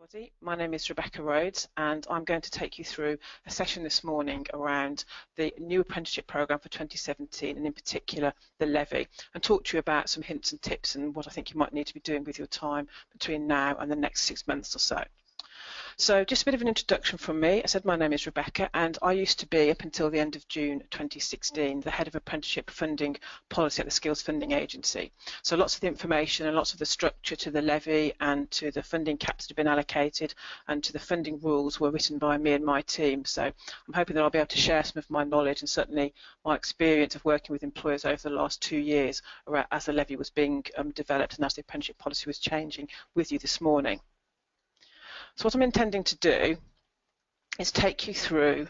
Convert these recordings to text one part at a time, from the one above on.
Everybody. My name is Rebecca Rhodes and I'm going to take you through a session this morning around the new apprenticeship programme for 2017 and in particular the levy, and talk to you about some hints and tips and what I think you might need to be doing with your time between now and the next 6 months or so. So just a bit of an introduction from me. I said my name is Rebecca and I used to be, up until the end of June 2016, the head of apprenticeship funding policy at the Skills Funding Agency. So lots of the information and lots of the structure to the levy and to the funding caps that have been allocated and to the funding rules were written by me and my team. So I'm hoping that I'll be able to share some of my knowledge and certainly my experience of working with employers over the last 2 years as the levy was being developed and as the apprenticeship policy was changing with you this morning. So what I'm intending to do is take you through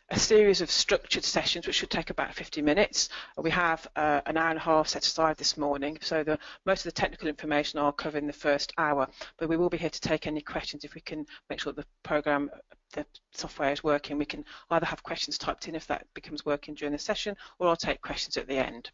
a series of structured sessions which should take about 50 minutes. We have an hour and a half set aside this morning, so most of the technical information I'll cover in the first hour, but we will be here to take any questions. If we can make sure the programme, the software is working, we can either have questions typed in if that becomes working during the session, or I'll take questions at the end.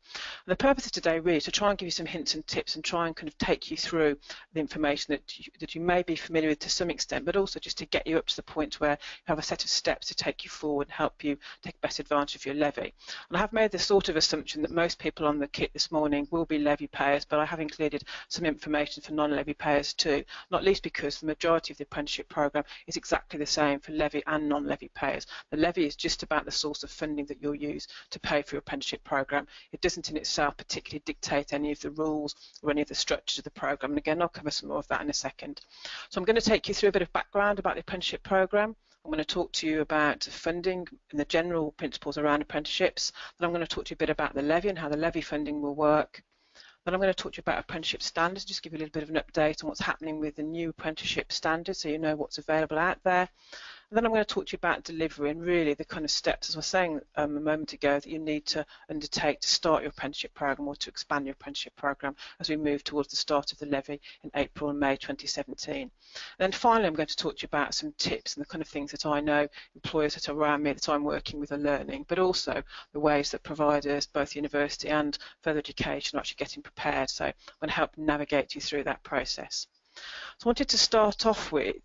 And the purpose of today really is to try and give you some hints and tips and try and kind of take you through the information that you may be familiar with to some extent, but also just to get you up to the point where you have a set of steps to take you forward and help you take best advantage of your levy. And I have made the sort of assumption that most people on the kit this morning will be levy payers, but I have included some information for non-levy payers too, not least because the majority of the apprenticeship programme is exactly the same for levy and non-levy payers. The levy is just about the source of funding that you'll use to pay for your apprenticeship programme. It doesn't in itself particularly dictate any of the rules or any of the structures of the programme, and again I'll cover some more of that in a second. So I'm going to take you through a bit of background about the apprenticeship programme. I'm going to talk to you about funding and the general principles around apprenticeships. Then I'm going to talk to you a bit about the levy and how the levy funding will work. Then I'm going to talk to you about Apprenticeship Standards, just give you a little bit of an update on what's happening with the new Apprenticeship Standards so you know what's available out there. And then I'm going to talk to you about delivery and really the kind of steps, as I was saying a moment ago, that you need to undertake to start your apprenticeship programme or to expand your apprenticeship programme as we move towards the start of the levy in April and May 2017. And then finally I'm going to talk to you about some tips and the kind of things that I know employers that are around me that I'm working with are learning, but also the ways that providers, both university and further education, are actually getting prepared. So I'm going to help navigate you through that process. So I wanted to start off with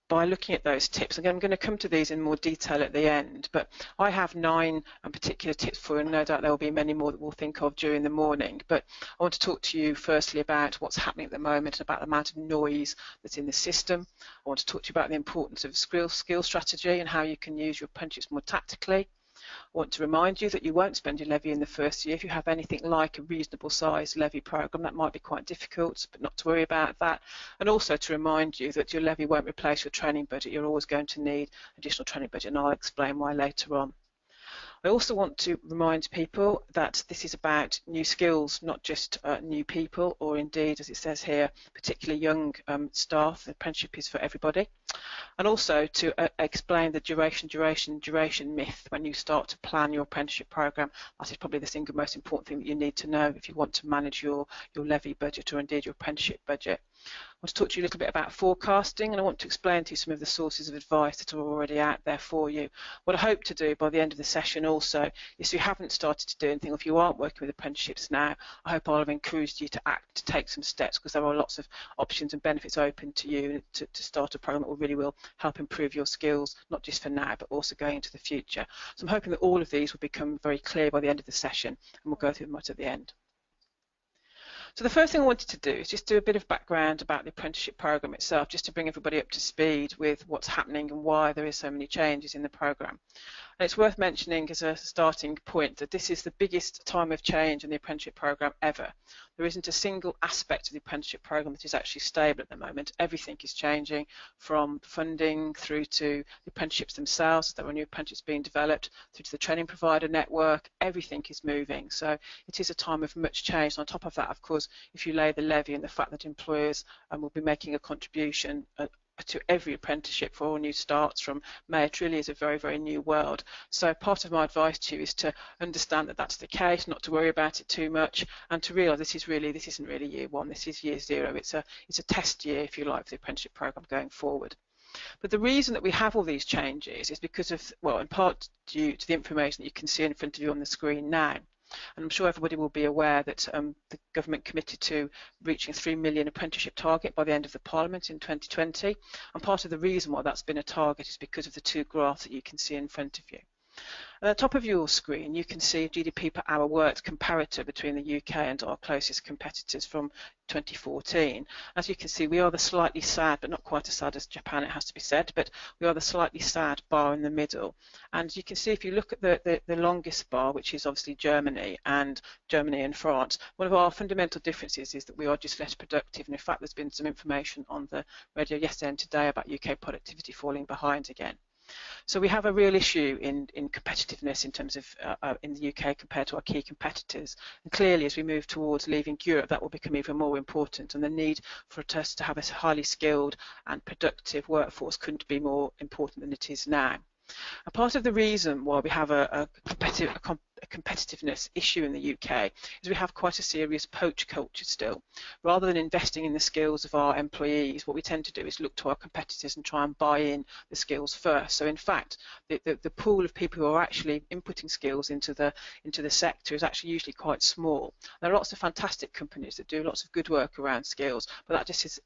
by looking at those tips. Again, I'm going to come to these in more detail at the end, but I have 9 particular tips for you, and no doubt there will be many more that we'll think of during the morning. But I want to talk to you firstly about what's happening at the moment, about the amount of noise that's in the system. I want to talk to you about the importance of skill strategy and how you can use your apprenticeships more tactically. I want to remind you that you won't spend your levy in the first year. If you have anything like a reasonable size levy programme, that might be quite difficult, but not to worry about that. And also to remind you that your levy won't replace your training budget. You're always going to need additional training budget, and I'll explain why later on. I also want to remind people that this is about new skills, not just new people, or indeed, as it says here, particularly young staff. The apprenticeship is for everybody. And also to explain the duration myth when you start to plan your apprenticeship programme. That is probably the single most important thing that you need to know if you want to manage your levy budget or indeed your apprenticeship budget. I want to talk to you a little bit about forecasting, and I want to explain to you some of the sources of advice that are already out there for you. What I hope to do by the end of the session also is, if you haven't started to do anything, or if you aren't working with apprenticeships now, I hope I'll have encouraged you to act, to take some steps, because there are lots of options and benefits open to you to start a programme that really will help improve your skills, not just for now, but also going into the future. So I'm hoping that all of these will become very clear by the end of the session, and we'll go through them right at the end. So the first thing I wanted to do is just do a bit of background about the apprenticeship programme itself, just to bring everybody up to speed with what's happening and why there is so many changes in the programme. And it's worth mentioning as a starting point that this is the biggest time of change in the apprenticeship programme ever. There isn't a single aspect of the apprenticeship programme that is actually stable at the moment. Everything is changing, from funding through to the apprenticeships themselves. There are new apprenticeships being developed, through to the training provider network. Everything is moving. So it is a time of much change. On top of that, of course, if you lay the levy and the fact that employers will be making a contribution to every apprenticeship for all new starts from May, it really is a very, very new world. So part of my advice to you is to understand that that's the case, not to worry about it too much, and to realise this isn't really year 1, this is year 0. It's a test year, if you like, for the apprenticeship programme going forward. But the reason that we have all these changes is because of, well, in part due to the information that you can see in front of you on the screen now. And I'm sure everybody will be aware that the government committed to reaching a 3 million apprenticeship target by the end of the Parliament in 2020. And part of the reason why that's been a target is because of the two graphs that you can see in front of you. At the top of your screen, you can see GDP per hour worked comparator between the UK and our closest competitors from 2014. As you can see, we are the slightly sad, but not quite as sad as Japan, it has to be said, but we are the slightly sad bar in the middle. And you can see if you look at the longest bar, which is obviously Germany and France, one of our fundamental differences is that we are just less productive. And in fact, there's been some information on the radio yesterday and today about UK productivity falling behind again. So we have a real issue in competitiveness in terms of in the UK compared to our key competitors. And clearly, as we move towards leaving Europe, that will become even more important. And the need for us to have a highly skilled and productive workforce couldn't be more important than it is now. A part of the reason why we have a competitiveness issue in the UK is we have quite a serious poach culture still. Rather than investing in the skills of our employees, what we tend to do is look to our competitors and try and buy in the skills first. So in fact, the pool of people who are actually inputting skills into the sector is actually usually quite small. There are lots of fantastic companies that do lots of good work around skills, but that just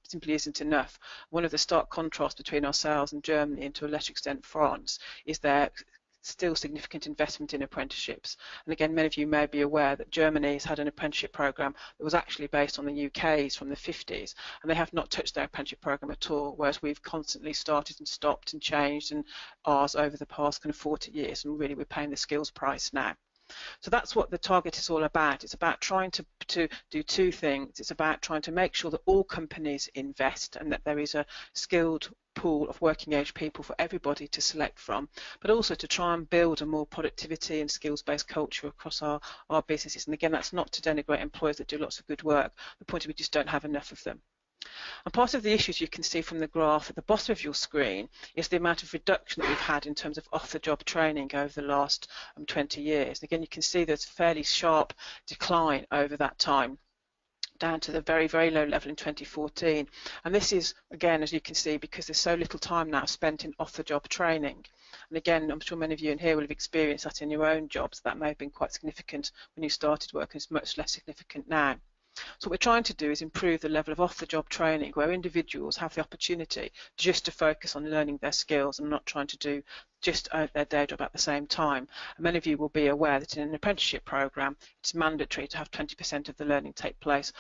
simply isn't enough. One of the stark contrasts between ourselves and Germany, and to a lesser extent France, is their still significant investment in apprenticeships. And again, many of you may be aware that Germany has had an apprenticeship programme that was actually based on the UK's from the 50s, and they have not touched their apprenticeship programme at all, whereas we've constantly started and stopped and changed and ours over the past kind of 40 years, and really we're paying the skills price now. So that's what the target is all about. It's about trying to do two things. It's about trying to make sure that all companies invest and that there is a skilled pool of working age people for everybody to select from, but also to try and build a more productivity and skills-based culture across our businesses. And again, that's not to denigrate employers that do lots of good work. The point is we just don't have enough of them. And part of the issues you can see from the graph at the bottom of your screen is the amount of reduction that we've had in terms of off-the-job training over the last 20 years. And again, you can see there's a fairly sharp decline over that time, down to the very, very low level in 2014. And this is, again, as you can see, because there's so little time now spent in off-the-job training. And again, I'm sure many of you in here will have experienced that in your own jobs. That may have been quite significant when you started work, and it's much less significant now. So what we're trying to do is improve the level of off-the-job training where individuals have the opportunity just to focus on learning their skills and not trying to do just their day job at the same time. And many of you will be aware that in an apprenticeship programme, it's mandatory to have 20% of the learning take place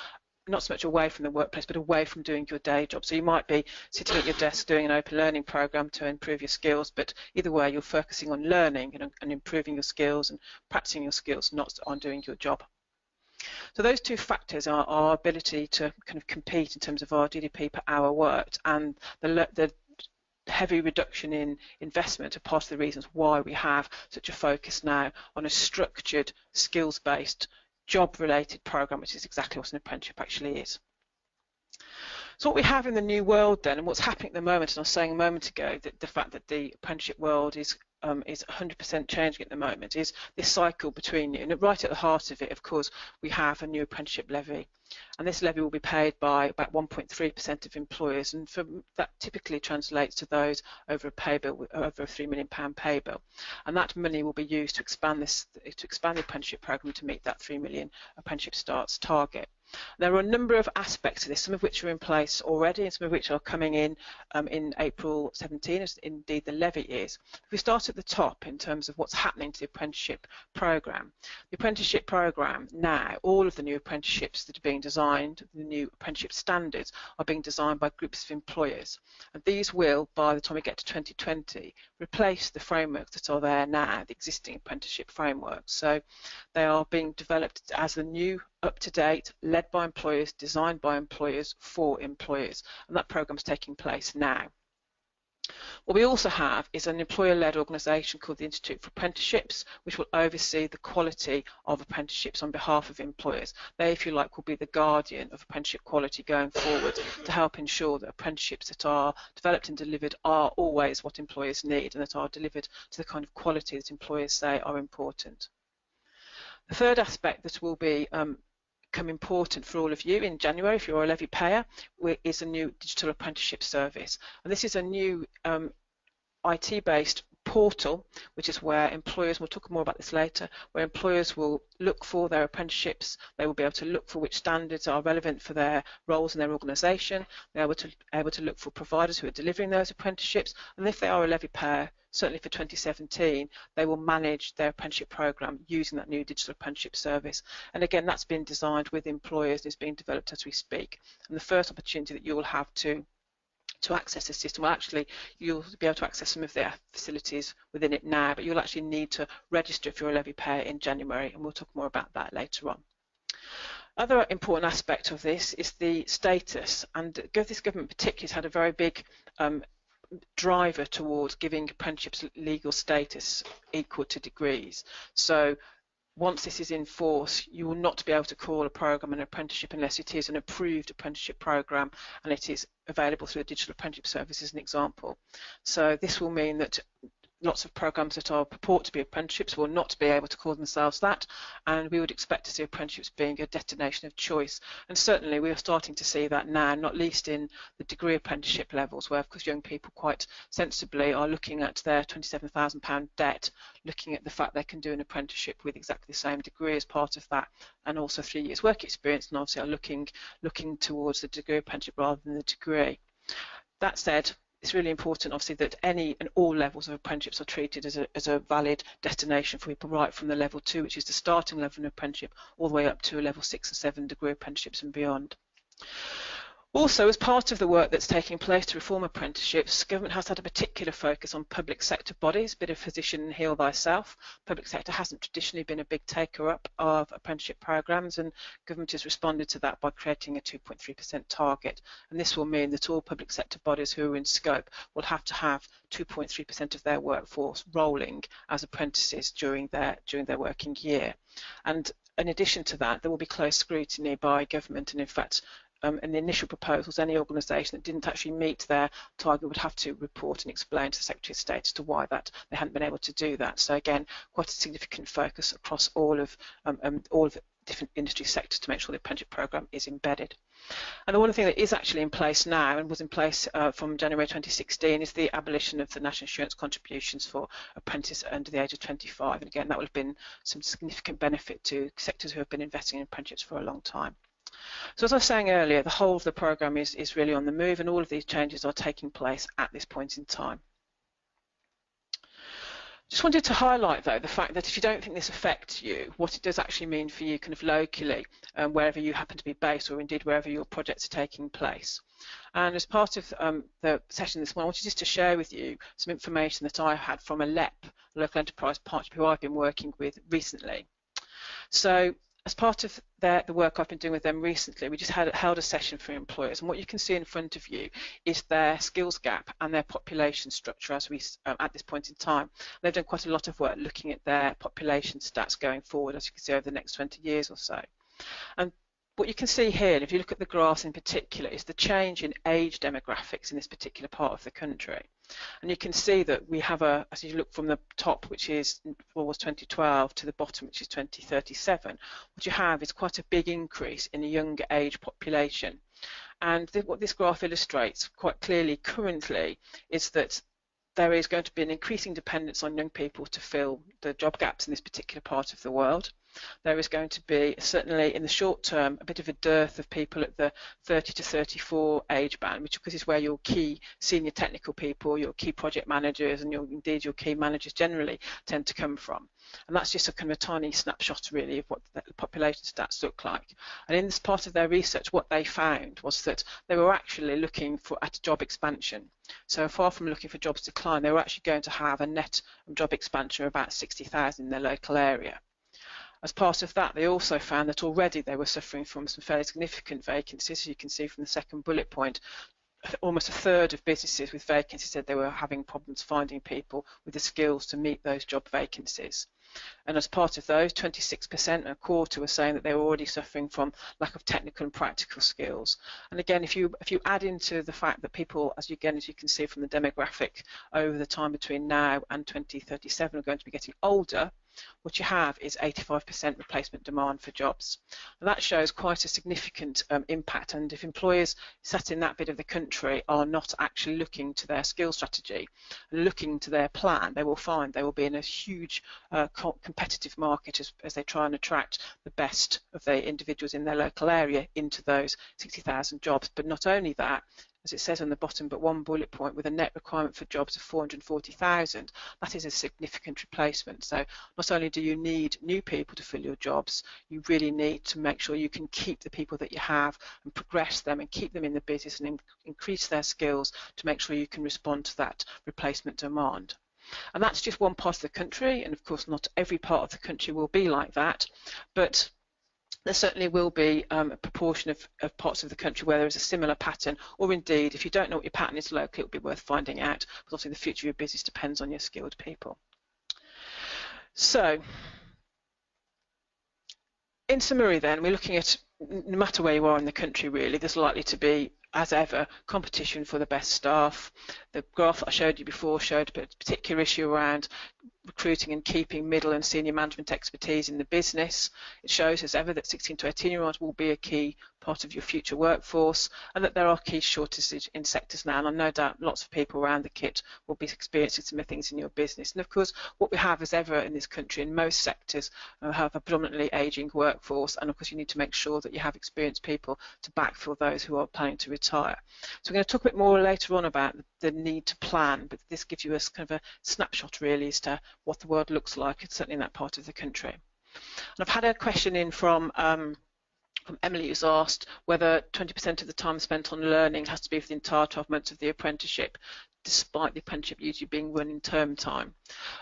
not so much away from the workplace, but away from doing your day job. So you might be sitting at your desk doing an open learning programme to improve your skills, but either way, you're focusing on learning and improving your skills and practicing your skills, not on doing your job. So those two factors are our ability to kind of compete in terms of our GDP per hour worked, and the heavy reduction in investment are part of the reasons why we have such a focus now on a structured, skills-based, job-related programme, which is exactly what an apprenticeship actually is. So what we have in the new world then, and what's happening at the moment, and I was saying a moment ago that the fact that the apprenticeship world is 100% changing at the moment, is this cycle between, and right at the heart of it, of course, we have a new apprenticeship levy. And this levy will be paid by about 1.3% of employers, and that typically translates to those over a pay bill, over a £3 million pay bill. And that money will be used to expand the apprenticeship programme to meet that 3 million apprenticeship starts target. There are a number of aspects to this, some of which are in place already and some of which are coming in April 17, as indeed the levy is. If we start at the top in terms of what's happening to the apprenticeship programme. The apprenticeship programme now, all of the new apprenticeships that are being designed, the new Apprenticeship Standards, are being designed by groups of employers. And these will, by the time we get to 2020, replace the frameworks that are there now, the existing apprenticeship frameworks. So they are being developed as the new, up-to-date, led by employers, designed by employers, for employers, and that programme is taking place now. What we also have is an employer-led organisation called the Institute for Apprenticeships, which will oversee the quality of apprenticeships on behalf of employers. They, if you like, will be the guardian of apprenticeship quality going forward to help ensure that apprenticeships that are developed and delivered are always what employers need and that are delivered to the kind of quality that employers say are important. The third aspect that will be become important for all of you in January, if you're a levy payer, is a new digital apprenticeship service. And this is a new IT-based portal, which is where employers, we'll talk more about this later, where employers will look for their apprenticeships. They will be able to look for which standards are relevant for their roles in their organisation. They're able to look for providers who are delivering those apprenticeships, and if they are a levy payer, certainly for 2017, they will manage their apprenticeship programme using that new digital apprenticeship service. And again, that's been designed with employers and is being developed as we speak. And the first opportunity that you will have to access the system, well, actually you'll be able to access some of their facilities within it now, but you'll actually need to register if you're a levy payer in January, and we'll talk more about that later on. Other important aspect of this is the status, and this government particularly has had a very big driver towards giving apprenticeships legal status equal to degrees. So once this is in force, you will not be able to call a programme an apprenticeship unless it is an approved apprenticeship programme and it is available through a digital apprenticeship service as an example. So this will mean that lots of programmes that are purport to be apprenticeships will not be able to call themselves that, and we would expect to see apprenticeships being a destination of choice. And certainly we are starting to see that now, not least in the degree apprenticeship levels, where of course young people quite sensibly are looking at their £27,000 debt, looking at the fact they can do an apprenticeship with exactly the same degree as part of that, and also 3 years work experience, and obviously are looking towards the degree apprenticeship rather than the degree. That said, it's really important, obviously, that any and all levels of apprenticeships are treated as a valid destination for people, right from the level 2, which is the starting level of an apprenticeship, all the way up to a level 6 and 7 degree apprenticeships and beyond. Also, as part of the work that's taking place to reform apprenticeships, government has had a particular focus on public sector bodies, a bit of physician and heal thyself. Public sector hasn't traditionally been a big taker-up of apprenticeship programmes, and government has responded to that by creating a 2.3% target. And this will mean that all public sector bodies who are in scope will have to have 2.3% of their workforce rolling as apprentices during their working year. And in addition to that, there will be close scrutiny by government, and in fact, in the initial proposals, any organisation that didn't actually meet their target would have to report and explain to the Secretary of State as to why they hadn't been able to do that. So again, quite a significant focus across all of the different industry sectors to make sure the apprenticeship programme is embedded. And the one thing that is actually in place now and was in place from January 2016 is the abolition of the national insurance contributions for apprentices under the age of 25. And again, that will have been some significant benefit to sectors who have been investing in apprenticeships for a long time. So as I was saying earlier, the whole of the programme is really on the move, and all of these changes are taking place at this point in time. Just wanted to highlight, though, the fact that if you don't think this affects you, what it does actually mean for you kind of locally, wherever you happen to be based, or indeed wherever your projects are taking place. And as part of the session this morning, I wanted just to share with you some information that I had from a LEP, local enterprise partnership, who I've been working with recently. So as part of the work I've been doing with them recently, we just held a session for employers, and what you can see in front of you is their skills gap and their population structure as we at this point in time. They've done quite a lot of work looking at their population stats going forward, as you can see, over the next 20 years or so. And what you can see here, and if you look at the graphs in particular, is the change in age demographics in this particular part of the country. And you can see that we have as you look from the top, which is what was 2012, to the bottom, which is 2037, what you have is quite a big increase in the younger age population. And what this graph illustrates quite clearly currently is that there is going to be an increasing dependence on young people to fill the job gaps in this particular part of the world. There is going to be, certainly in the short term, a bit of a dearth of people at the 30 to 34 age band, which of course is where your key senior technical people, your key project managers, and indeed your key managers generally tend to come from. And that's just a kind of a tiny snapshot really of what the population stats look like. And in this part of their research, what they found was that they were actually looking at job expansion. So far from looking for jobs to decline, they were actually going to have a net job expansion of about 60,000 in their local area. As part of that, they also found that already they were suffering from some fairly significant vacancies. As you can see from the second bullet point, almost a third of businesses with vacancies said they were having problems finding people with the skills to meet those job vacancies. And as part of those, 26%, a quarter, were saying that they were already suffering from lack of technical and practical skills. And again, if you add into the fact that people, as you can see from the demographic, over the time between now and 2037 are going to be getting older, what you have is 85% replacement demand for jobs. And that shows quite a significant impact, and if employers sat in that bit of the country are not actually looking to their skill strategy and looking to their plan, they will find they will be in a huge competitive market as they try and attract the best of the individuals in their local area into those 60,000 jobs. But not only that, as it says on the bottom, but one bullet point, with a net requirement for jobs of 440,000, that is a significant replacement. So not only do you need new people to fill your jobs, you really need to make sure you can keep the people that you have and progress them and keep them in the business and increase their skills to make sure you can respond to that replacement demand. And that's just one part of the country, and of course not every part of the country will be like that, but there certainly will be a proportion of parts of the country where there is a similar pattern, or indeed, if you don't know what your pattern is locally, it will be worth finding out, because obviously the future of your business depends on your skilled people. So, in summary then, we're looking at, no matter where you are in the country really, there's likely to be, as ever, competition for the best staff. The graph that I showed you before showed a particular issue around recruiting and keeping middle and senior management expertise in the business. It shows, as ever, that 16 to 18-year-olds will be a key part of your future workforce, and that there are key shortages in sectors now, and I'm no doubt lots of people around the kit will be experiencing similar things in your business. And of course, what we have, as ever in this country, in most sectors, have a predominantly ageing workforce, and of course you need to make sure that you have experienced people to backfill those who are planning to retire. So we're going to talk a bit more later on about the need to plan, but this gives you a kind of a snapshot really as to what the world looks like, certainly in that part of the country. And I've had a question in from Emily, who's asked whether 20% of the time spent on learning has to be for the entire 12 months of the apprenticeship, despite the apprenticeship usually being run in term time.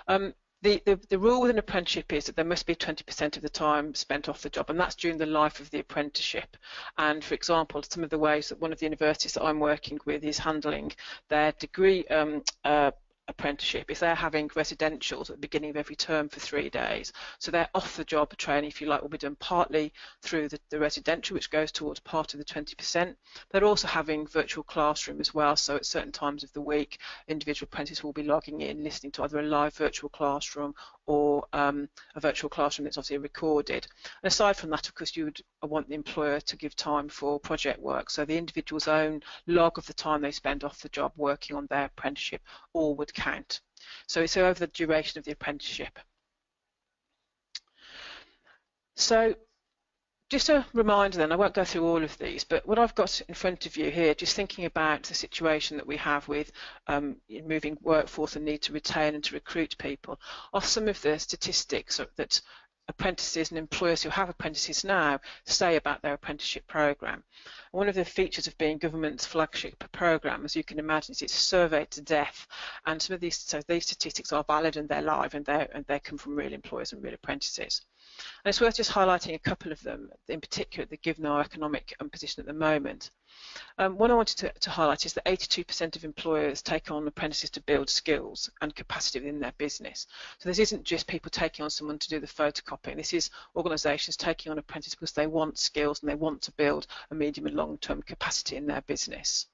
The rule with an apprenticeship is that there must be 20% of the time spent off the job, and that's during the life of the apprenticeship. And for example, some of the ways that one of the universities that I'm working with is handling their degree apprenticeship is they're having residentials at the beginning of every term for 3 days. So their off-the-job training, if you like, will be done partly through the residential, which goes towards part of the 20%. They're also having virtual classroom as well, so at certain times of the week, individual apprentices will be logging in, listening to either a live virtual classroom or a virtual classroom that's obviously recorded. And aside from that, of course, you would want the employer to give time for project work, so the individual's own log of the time they spend off the job working on their apprenticeship all would count. So it's over the duration of the apprenticeship. So just a reminder then, I won't go through all of these, but what I've got in front of you here, just thinking about the situation that we have with moving workforce and need to retain and to recruit people, are some of the statistics that apprentices and employers who have apprentices now say about their apprenticeship programme. One of the features of being government's flagship programme, as you can imagine, is it's surveyed to death, and some of these statistics are valid and they're live, and they come from real employers and real apprentices. And it's worth just highlighting a couple of them, in particular, given our economic position at the moment. One I wanted to highlight is that 82% of employers take on apprentices to build skills and capacity within their business. So this isn't just people taking on someone to do the photocopying. This is organisations taking on apprentices because they want skills and they want to build a medium and long-term capacity in their business.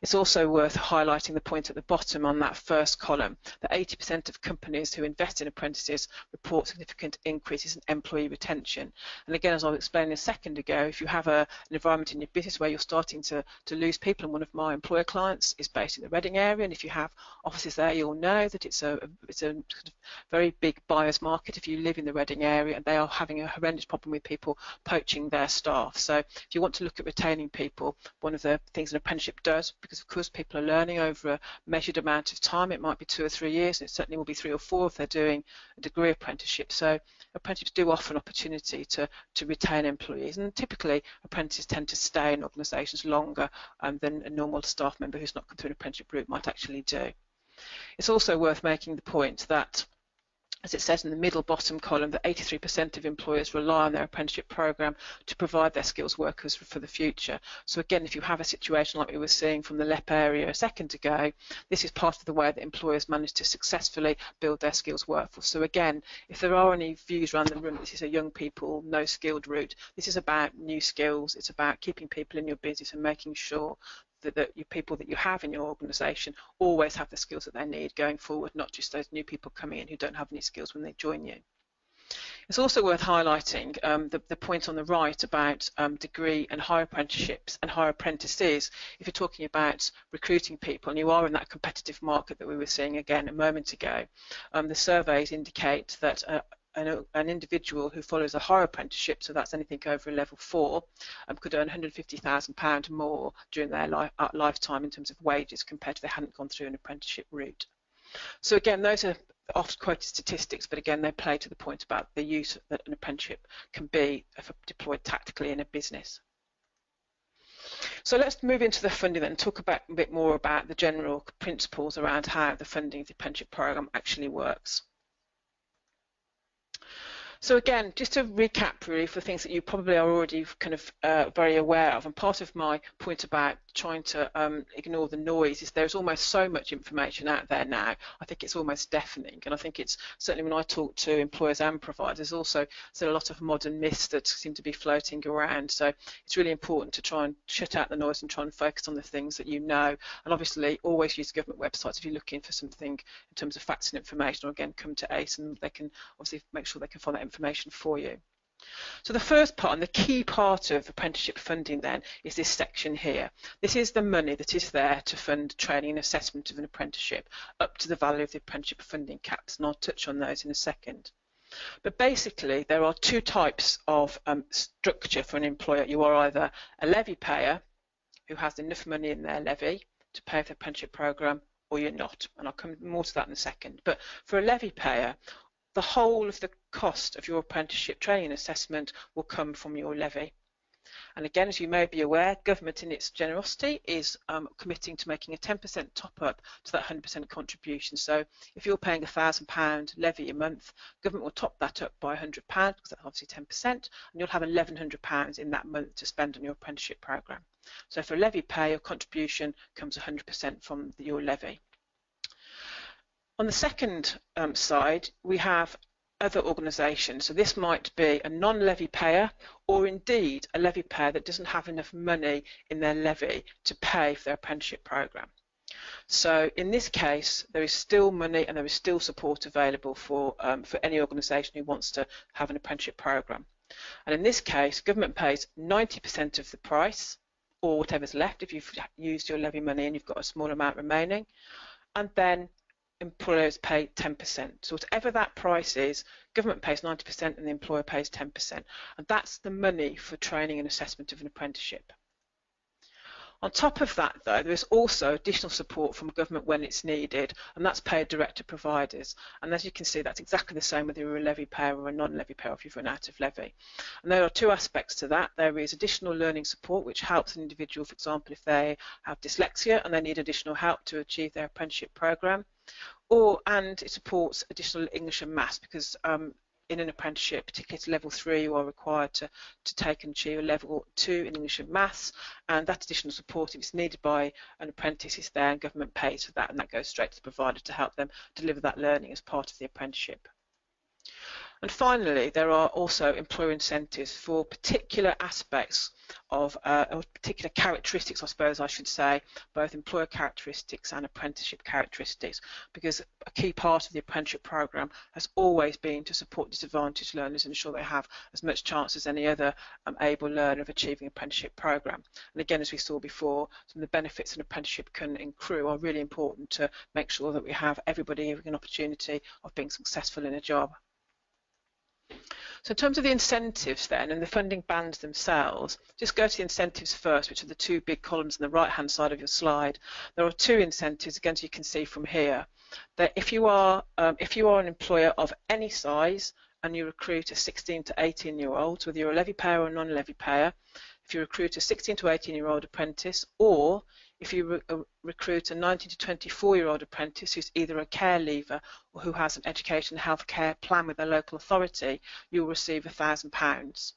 It's also worth highlighting the point at the bottom on that first column, that 80% of companies who invest in apprentices report significant increases in employee retention. And again, as I was explaining a second ago, if you have an environment in your business where you're starting to lose people, and one of my employer clients is based in the Reading area, and if you have offices there, you'll know that it's a sort of very big buyer's market if you live in the Reading area, and they are having a horrendous problem with people poaching their staff. So if you want to look at retaining people, one of the things an apprenticeship does, because of course people are learning over a measured amount of time, it might be 2 or 3 years, and it certainly will be 3 or 4 if they're doing a degree apprenticeship. So apprenticeships do offer an opportunity to retain employees, and typically apprentices tend to stay in organisations longer than a normal staff member who's not come through an apprenticeship route might actually do. It's also worth making the point that, as it says in the middle bottom column, that 83% of employers rely on their apprenticeship programme to provide their skills workers for the future. So again, if you have a situation like we were seeing from the LEP area a second ago, this is part of the way that employers manage to successfully build their skills workforce. So again, if there are any views around the room, this is a young people, no skilled route. This is about new skills. It's about keeping people in your business and making sure that your people that you have in your organisation always have the skills that they need going forward, not just those new people coming in who don't have any skills when they join you. It's also worth highlighting the point on the right about degree and higher apprenticeships and higher apprentices. If you're talking about recruiting people and you are in that competitive market that we were seeing again a moment ago, the surveys indicate that an individual who follows a higher apprenticeship, so that's anything over a level 4, could earn £150,000 more during their lifetime in terms of wages compared to if they hadn't gone through an apprenticeship route. So again, those are oft quoted statistics, but again, they play to the point about the use that an apprenticeship can be deployed tactically in a business. So let's move into the funding then and talk a bit more about the general principles around how the funding of the apprenticeship programme actually works. So again, just to recap really for things that you probably are already kind of very aware of, and part of my point about trying to ignore the noise is there's almost so much information out there now. I think it's almost deafening, and I think it's certainly when I talk to employers and providers, there's also still a lot of modern myths that seem to be floating around. So it's really important to try and shut out the noise and try and focus on the things that you know, and obviously always use government websites if you're looking for something in terms of facts and information, or again come to ACE and they can obviously make sure they can find that information for you. So the first part and the key part of apprenticeship funding then is this section here. This is the money that is there to fund training and assessment of an apprenticeship up to the value of the apprenticeship funding caps, and I'll touch on those in a second. But basically there are two types of structure for an employer. You are either a levy payer who has enough money in their levy to pay for the apprenticeship programme, or you're not, and I'll come more to that in a second. But for a levy payer, the whole of the cost of your apprenticeship training and assessment will come from your levy. And again, as you may be aware, government in its generosity is committing to making a 10% top up to that 100% contribution. So if you're paying £1,000 levy a month, government will top that up by £100 because that's obviously 10%, and you'll have £1,100 in that month to spend on your apprenticeship programme. So for a levy pay, your contribution comes 100% from your levy. On the second side, we have other organisations. So this might be a non-levy payer, or indeed a levy payer that doesn't have enough money in their levy to pay for their apprenticeship programme. So in this case, there is still money and there is still support available for any organisation who wants to have an apprenticeship programme. And in this case, government pays 90% of the price, or whatever's left if you've used your levy money and you've got a small amount remaining, and then employers pay 10%. So whatever that price is, government pays 90% and the employer pays 10%. And that's the money for training and assessment of an apprenticeship. On top of that, though, there is also additional support from government when it's needed, and that's paid direct to providers. And as you can see, that's exactly the same whether you're a levy payer or a non-levy payer if you've run out of levy. And there are two aspects to that. There is additional learning support, which helps an individual, for example, if they have dyslexia and they need additional help to achieve their apprenticeship programme. And it supports additional English and maths because in an apprenticeship, particularly to level 3, you are required to take and achieve a level 2 in English and maths, and that additional support, if it's needed by an apprentice, is there and government pays for that, and that goes straight to the provider to help them deliver that learning as part of the apprenticeship. And finally, there are also employer incentives for particular aspects of, or particular characteristics, I suppose I should say, both employer characteristics and apprenticeship characteristics, because a key part of the apprenticeship programme has always been to support disadvantaged learners and ensure they have as much chance as any other able learner of achieving an apprenticeship programme. And again, as we saw before, some of the benefits an apprenticeship can accrue are really important to make sure that we have everybody having an opportunity of being successful in a job. So in terms of the incentives then and the funding bands themselves, just go to the incentives first, which are the two big columns on the right hand side of your slide. There are two incentives, again, as you can see from here, that if you are an employer of any size and you recruit a 16 to 18-year-old, whether you're a levy payer or a non-levy payer, if you recruit a 16 to 18-year-old apprentice, or if you recruit a 19 to 24-year-old apprentice who's either a care leaver or who has an education and healthcare plan with their local authority, you'll receive £1,000.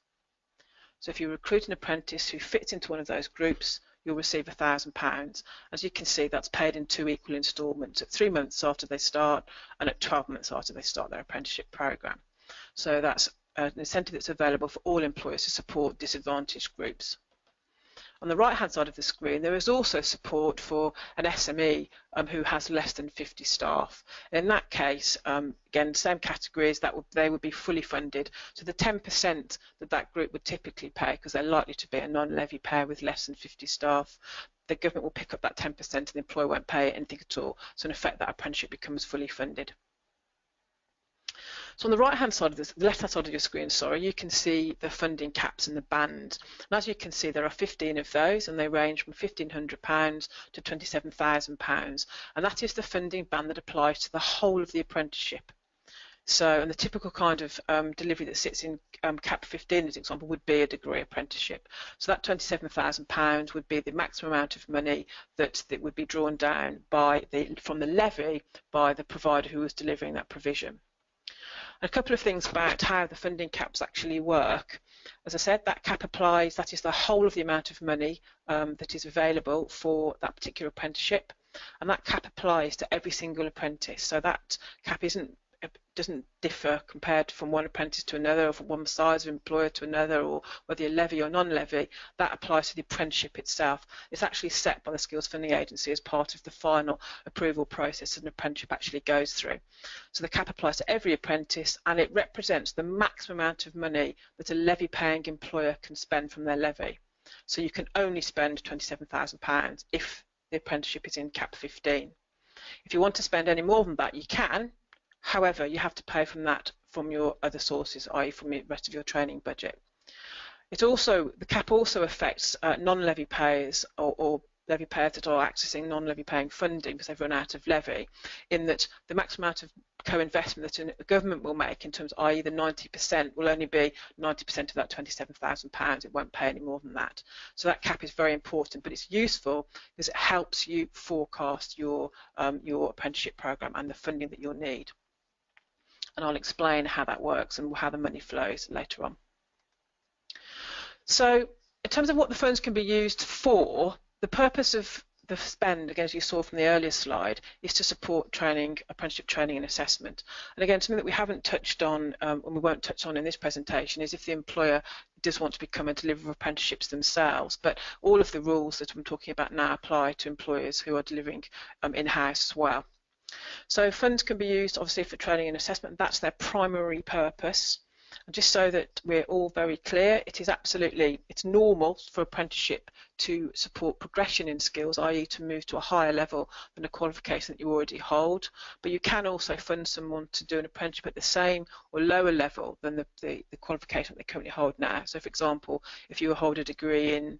So if you recruit an apprentice who fits into one of those groups, you'll receive £1,000. As you can see, that's paid in 2 equal instalments at 3 months after they start and at 12 months after they start their apprenticeship programme. So that's an incentive that's available for all employers to support disadvantaged groups. On the right hand side of the screen there is also support for an SME who has less than 50 staff. In that case, again, same categories, they would be fully funded. So the 10% that group would typically pay, because they're likely to be a non-levy payer with less than 50 staff, the government will pick up that 10% and the employer won't pay anything at all. So in effect that apprenticeship becomes fully funded. So on the right-hand side of this, the left-hand side of your screen, sorry, you can see the funding caps and the band. And as you can see, there are 15 of those, and they range from £1,500 to £27,000. And that is the funding band that applies to the whole of the apprenticeship. So, and the typical kind of delivery that sits in cap 15, as an example, would be a degree apprenticeship. So that £27,000 would be the maximum amount of money that would be drawn down from the levy by the provider who was delivering that provision. A couple of things about how the funding caps actually work. As I said, that cap applies, that is the whole of the amount of money that is available for that particular apprenticeship, and that cap applies to every single apprentice. So that cap doesn't differ compared from one apprentice to another, or from one size of employer to another, or whether you're levy or non-levy. That applies to the apprenticeship itself. It's actually set by the Skills Funding Agency as part of the final approval process an apprenticeship actually goes through. So the cap applies to every apprentice, and it represents the maximum amount of money that a levy-paying employer can spend from their levy. So you can only spend £27,000 if the apprenticeship is in cap 15. If you want to spend any more than that, you can. However, you have to pay from your other sources, i.e. from the rest of your training budget. The cap also affects non-levy payers or levy payers that are accessing non-levy paying funding because they've run out of levy, in that the maximum amount of co-investment that a government will make, in terms of i.e. the 90%, will only be 90% of that £27,000. It won't pay any more than that. So that cap is very important, but it's useful because it helps you forecast your apprenticeship programme and the funding that you'll need. And I'll explain how that works and how the money flows later on. So in terms of what the funds can be used for, the purpose of the spend, again, as you saw from the earlier slide, is to support training, apprenticeship training and assessment. And again, something that we haven't touched on and we won't touch on in this presentation is if the employer does want to become a deliverer of apprenticeships themselves. But all of the rules that I'm talking about now apply to employers who are delivering in-house as well. So funds can be used obviously for training and assessment. That's their primary purpose. And just so that we're all very clear, it's normal for apprenticeship to support progression in skills, i.e. to move to a higher level than a qualification that you already hold. But you can also fund someone to do an apprenticeship at the same or lower level than the qualification that they currently hold now. So for example, if you hold a degree in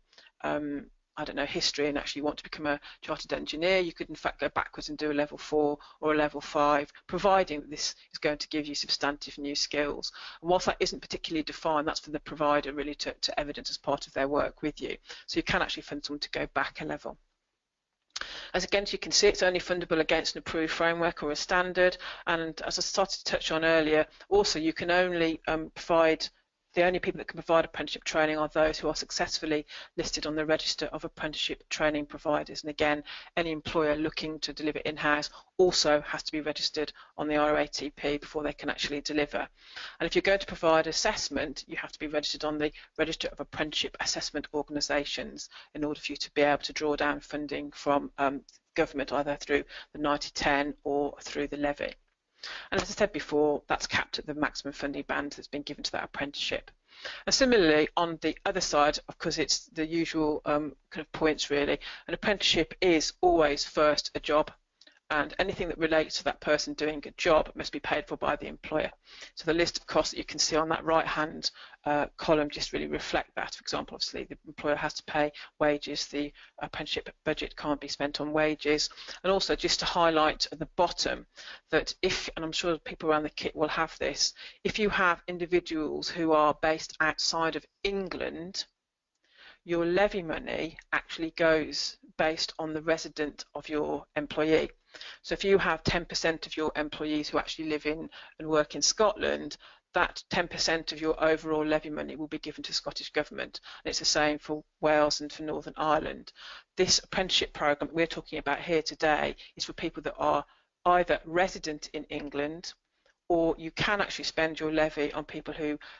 I don't know, history and actually want to become a chartered engineer, you could in fact go backwards and do a level 4 or a level 5, providing that this is going to give you substantive new skills. And whilst that isn't particularly defined, that's for the provider really to evidence as part of their work with you. So you can actually fund someone to go back a level. As again, as you can see, it's only fundable against an approved framework or a standard. And as I started to touch on earlier, also you can only the only people that can provide apprenticeship training are those who are successfully listed on the register of apprenticeship training providers. And again, any employer looking to deliver in-house also has to be registered on the ROATP before they can actually deliver. And if you're going to provide assessment, you have to be registered on the register of apprenticeship assessment organisations in order for you to be able to draw down funding from government, either through the 90/10 or through the levy. And as I said before, that's capped at the maximum funding band that's been given to that apprenticeship. And similarly, on the other side, of course, it's the usual kind of points really. An apprenticeship is always first a job, and anything that relates to that person doing a job must be paid for by the employer. So the list of costs that you can see on that right-hand column just really reflect that. For example, obviously the employer has to pay wages, the apprenticeship budget can't be spent on wages. And also just to highlight at the bottom that if, and I'm sure people around the kit will have this, if you have individuals who are based outside of England, your levy money actually goes based on the resident of your employee. So if you have 10% of your employees who actually live in and work in Scotland, that 10% of your overall levy money will be given to the Scottish Government. And it's the same for Wales and for Northern Ireland. This apprenticeship programme we're talking about here today is for people that are either resident in England or you can actually spend your levy on people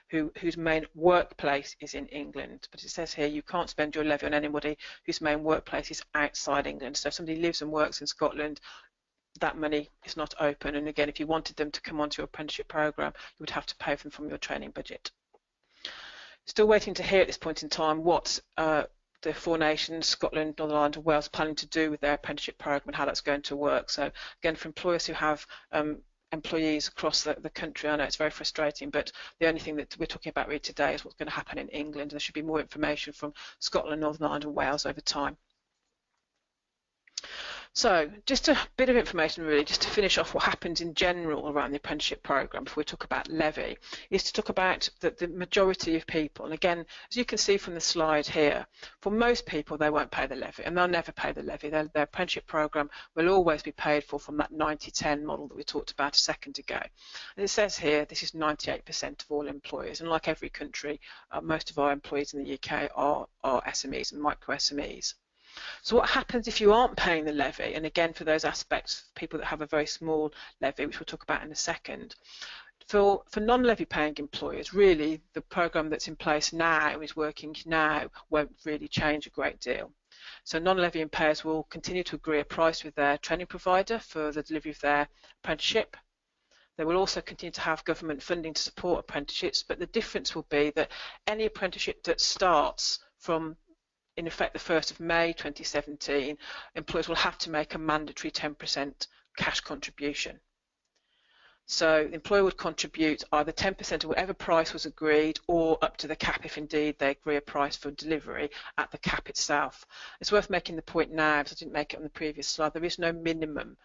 whose main workplace is in England. But it says here you can't spend your levy on anybody whose main workplace is outside England. So if somebody lives and works in Scotland, that money is not open. And again, if you wanted them to come onto your apprenticeship programme, you would have to pay for them from your training budget. Still waiting to hear at this point in time what the four nations, Scotland, Northern Ireland and Wales, are planning to do with their apprenticeship programme and how that's going to work. So again, for employers who have employees across the country, I know it's very frustrating, but the only thing that we're talking about really today is what's going to happen in England. There should be more information from Scotland, Northern Ireland and Wales over time. So just a bit of information really, just to finish off what happens in general around the apprenticeship programme before we talk about levy, is to talk about the majority of people. And again, as you can see from the slide here, for most people they won't pay the levy, and they'll never pay the levy. Their apprenticeship programme will always be paid for from that 90-10 model that we talked about a second ago. And it says here this is 98% of all employers, and like every country, most of our employees in the UK are SMEs and micro SMEs. So what happens if you aren't paying the levy? And again, for those aspects, people that have a very small levy, which we'll talk about in a second, for non-levy paying employers, really the programme that's in place now, is working now, won't really change a great deal. So non-levy payers will continue to agree a price with their training provider for the delivery of their apprenticeship. They will also continue to have government funding to support apprenticeships, but the difference will be that any apprenticeship that starts from in effect the 1st of May 2017, employers will have to make a mandatory 10% cash contribution. So the employer would contribute either 10% of whatever price was agreed or up to the cap if indeed they agree a price for delivery at the cap itself. It's worth making the point now, because I didn't make it on the previous slide, there is no minimum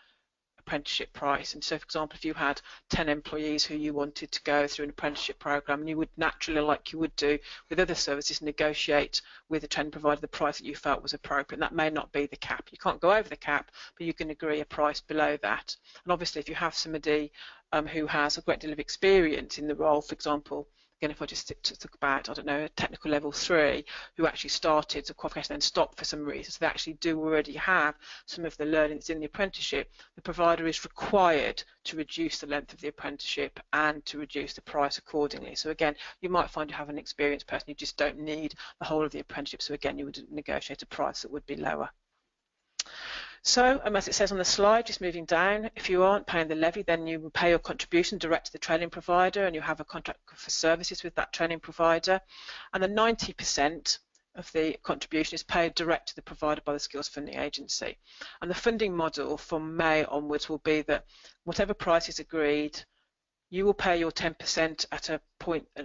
apprenticeship price. And so for example, if you had 10 employees who you wanted to go through an apprenticeship program, you would naturally, like you would do with other services, negotiate with the training provider the price that you felt was appropriate. And that may not be the cap. You can't go over the cap, but you can agree a price below that. And obviously if you have somebody who has a great deal of experience in the role, for example, again, if I just talk about, I don't know, a technical level 3 who actually started the qualification and stopped for some reason, so they actually do already have some of the learning that's in the apprenticeship, the provider is required to reduce the length of the apprenticeship and to reduce the price accordingly. So again, you might find you have an experienced person, you just don't need the whole of the apprenticeship, so again, you would negotiate a price that would be lower. So, as it says on the slide, just moving down, if you aren't paying the levy, then you will pay your contribution direct to the training provider, and you have a contract for services with that training provider. And the 90% of the contribution is paid direct to the provider by the Skills Funding Agency. And the funding model from May onwards will be that whatever price is agreed, you will pay your 10% at a point, a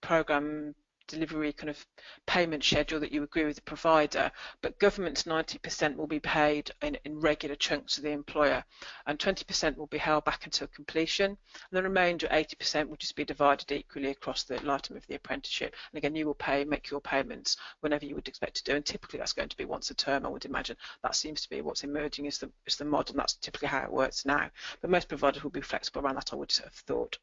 programme delivery kind of payment schedule that you agree with the provider, but government's 90% will be paid in regular chunks to the employer, and 20% will be held back until completion, and the remainder 80% will just be divided equally across the lifetime of the apprenticeship. And again, you will make your payments whenever you would expect to do, and typically that's going to be once a term, I would imagine. That seems to be what's emerging as the model, and that's typically how it works now, but most providers will be flexible around that, I would have thought.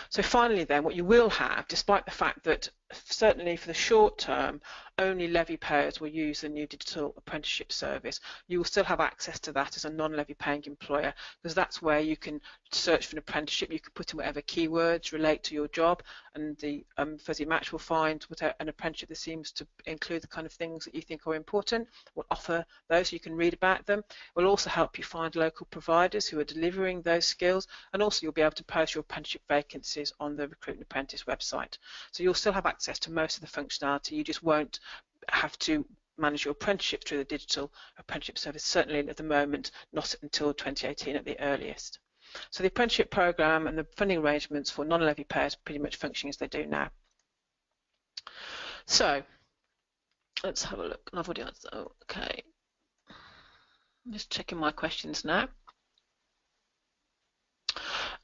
So finally then, what you will have, despite the fact that certainly for the short term only levy payers will use the new digital apprenticeship service, you will still have access to that as a non-levy paying employer, because that's where you can search for an apprenticeship. You can put in whatever keywords relate to your job, and the fuzzy match will find an apprenticeship that seems to include the kind of things that you think are important. We'll offer those so you can read about them. It will also help you find local providers who are delivering those skills, and also you'll be able to post your apprenticeship vacancies on the Recruit an Apprentice website. So you'll still have access to most of the functionality, you just won't have to manage your apprenticeship through the digital apprenticeship service, certainly at the moment, not until 2018 at the earliest. So the apprenticeship programme and the funding arrangements for non-levy payers are pretty much functioning as they do now. So let's have a look. I've already answered. Oh, okay. I'm just checking my questions now.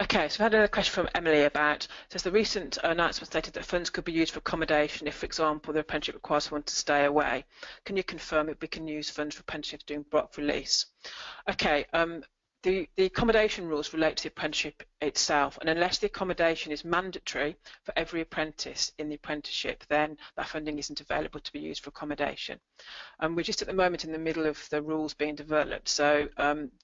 Okay, so I've had another question from Emily about, says the recent announcement stated that funds could be used for accommodation if, for example, the apprenticeship requires someone to stay away. Can you confirm if we can use funds for apprenticeships doing block release? Okay, the accommodation rules relate to the apprenticeship itself, and unless the accommodation is mandatory for every apprentice in the apprenticeship, then that funding isn't available to be used for accommodation. We're just at the moment in the middle of the rules being developed, so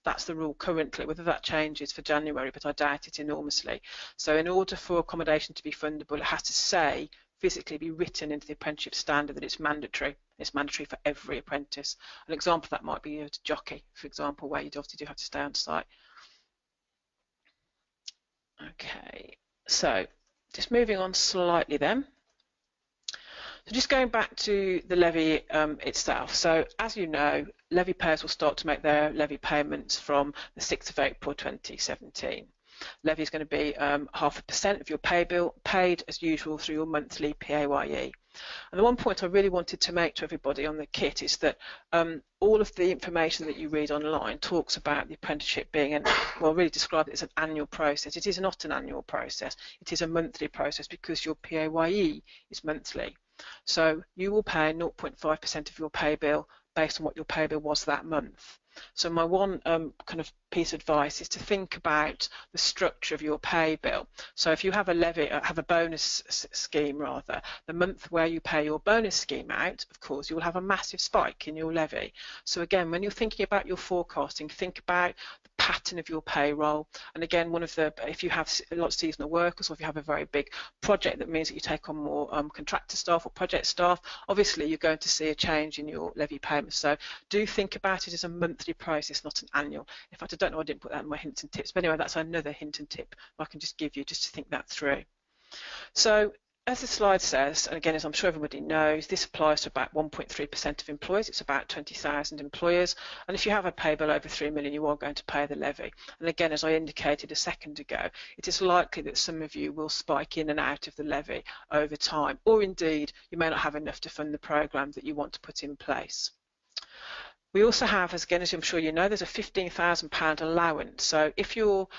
that's the rule currently. Whether that changes for January, but I doubt it enormously. So in order for accommodation to be fundable, it has to say, physically be written into the apprenticeship standard that it's mandatory. It's mandatory for every apprentice. An example of that might be a jockey, for example, where you obviously do have to stay on site. Okay, so just moving on slightly then. So just going back to the levy itself. So as you know, levy payers will start to make their levy payments from the 6th of April 2017. Levy is going to be 0.5% of your pay bill, paid as usual through your monthly PAYE. And the one point I really wanted to make to everybody on the kit is that all of the information that you read online talks about the apprenticeship being really describe it as an annual process. It is not an annual process, it is a monthly process because your PAYE is monthly. So you will pay 0.5% of your pay bill based on what your pay bill was that month. So my one kind of piece of advice is to think about the structure of your pay bill. So if you have a levy, have a bonus scheme rather, the month where you pay your bonus scheme out, of course, you will have a massive spike in your levy. So again, when you're thinking about your forecasting, think about the pattern of your payroll. And again, if you have a lot of seasonal workers, or if you have a very big project that means that you take on more contractor staff or project staff, obviously you're going to see a change in your levy payments. So do think about it as a monthly process, not an annual. In fact, I don't know, I didn't put that in my hints and tips, but anyway, that's another hint and tip I can just give you just to think that through. So as the slide says, and again, as I'm sure everybody knows, this applies to about 1.3% of employers. It's about 20,000 employers, and if you have a pay bill over 3 million, you are going to pay the levy. And again, as I indicated a second ago, it is likely that some of you will spike in and out of the levy over time, or indeed you may not have enough to fund the programme that you want to put in place. We also have, as I'm sure you know, there's a £15,000 allowance. So if your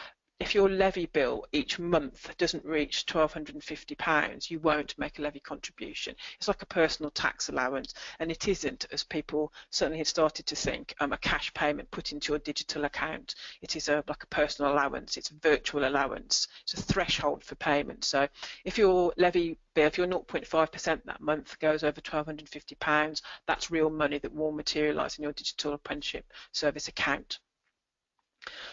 levy bill each month doesn't reach £1,250, you won't make a levy contribution. It's like a personal tax allowance, and it isn't, as people certainly had started to think, a cash payment put into your digital account. It is like a personal allowance. It's a virtual allowance. It's a threshold for payment. So if your levy bill, if your 0.5% that month goes over £1,250, that's real money that will materialise in your digital apprenticeship service account.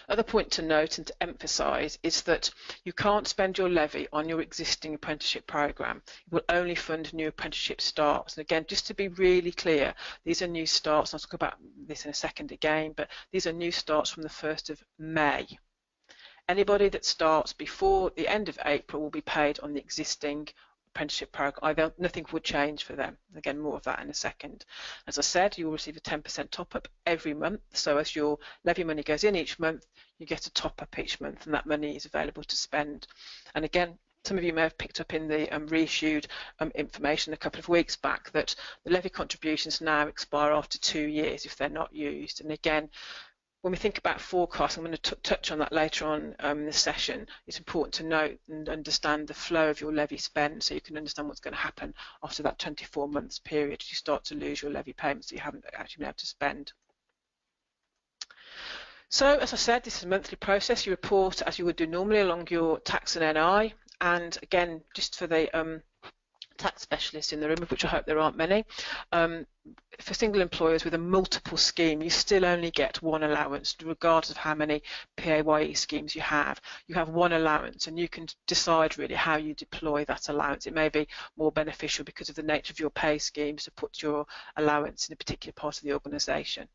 Other point to note and to emphasise is that you can't spend your levy on your existing apprenticeship programme. It will only fund new apprenticeship starts. And again, just to be really clear, these are new starts. I'll talk about this in a second again, but these are new starts from the 1st of May. Anybody that starts before the end of April will be paid on the existing apprenticeship program. Nothing would change for them. Again, more of that in a second. As I said, you will receive a 10% top up every month. So as your levy money goes in each month, you get a top up each month, and that money is available to spend. And again, some of you may have picked up in the reissued information a couple of weeks back that the levy contributions now expire after 2 years if they're not used. And again, when we think about forecast, I'm going to touch on that later on in this session. It's important to note and understand the flow of your levy spend so you can understand what's going to happen after that 24 months period. You start to lose your levy payments that you haven't actually been able to spend. So as I said, this is a monthly process. You report as you would do normally along your tax and NI. And again, just for the tax specialists in the room, of which I hope there aren't many, for single employers with a multiple scheme, you still only get one allowance regardless of how many PAYE schemes you have. You have one allowance, and you can decide really how you deploy that allowance. It may be more beneficial because of the nature of your pay schemes to put your allowance in a particular part of the organisation.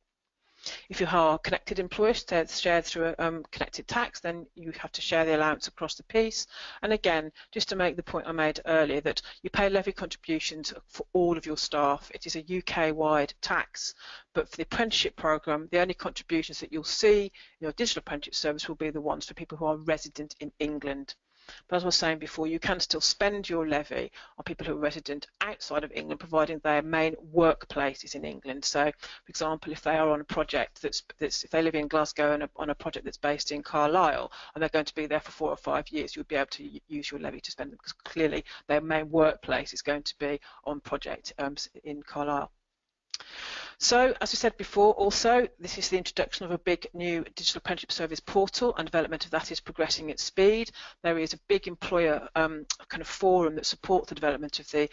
If you are connected employers shared through a connected tax, then you have to share the allowance across the piece. And again, just to make the point I made earlier, that you pay levy contributions for all of your staff. It is a UK-wide tax, but for the apprenticeship programme, the only contributions that you'll see in your digital apprenticeship service will be the ones for people who are resident in England. But as I was saying before, you can still spend your levy on people who are resident outside of England, providing their main workplace is in England. So, for example, if they are on a project if they live in Glasgow and on a project that's based in Carlisle, and they're going to be there for 4 or 5 years, you'll be able to use your levy to spend them, because clearly their main workplace is going to be on project in Carlisle. So, as we said before, also, this is the introduction of a big new digital apprenticeship service portal, and development of that is progressing at speed. There is a big employer kind of forum that supports the development of the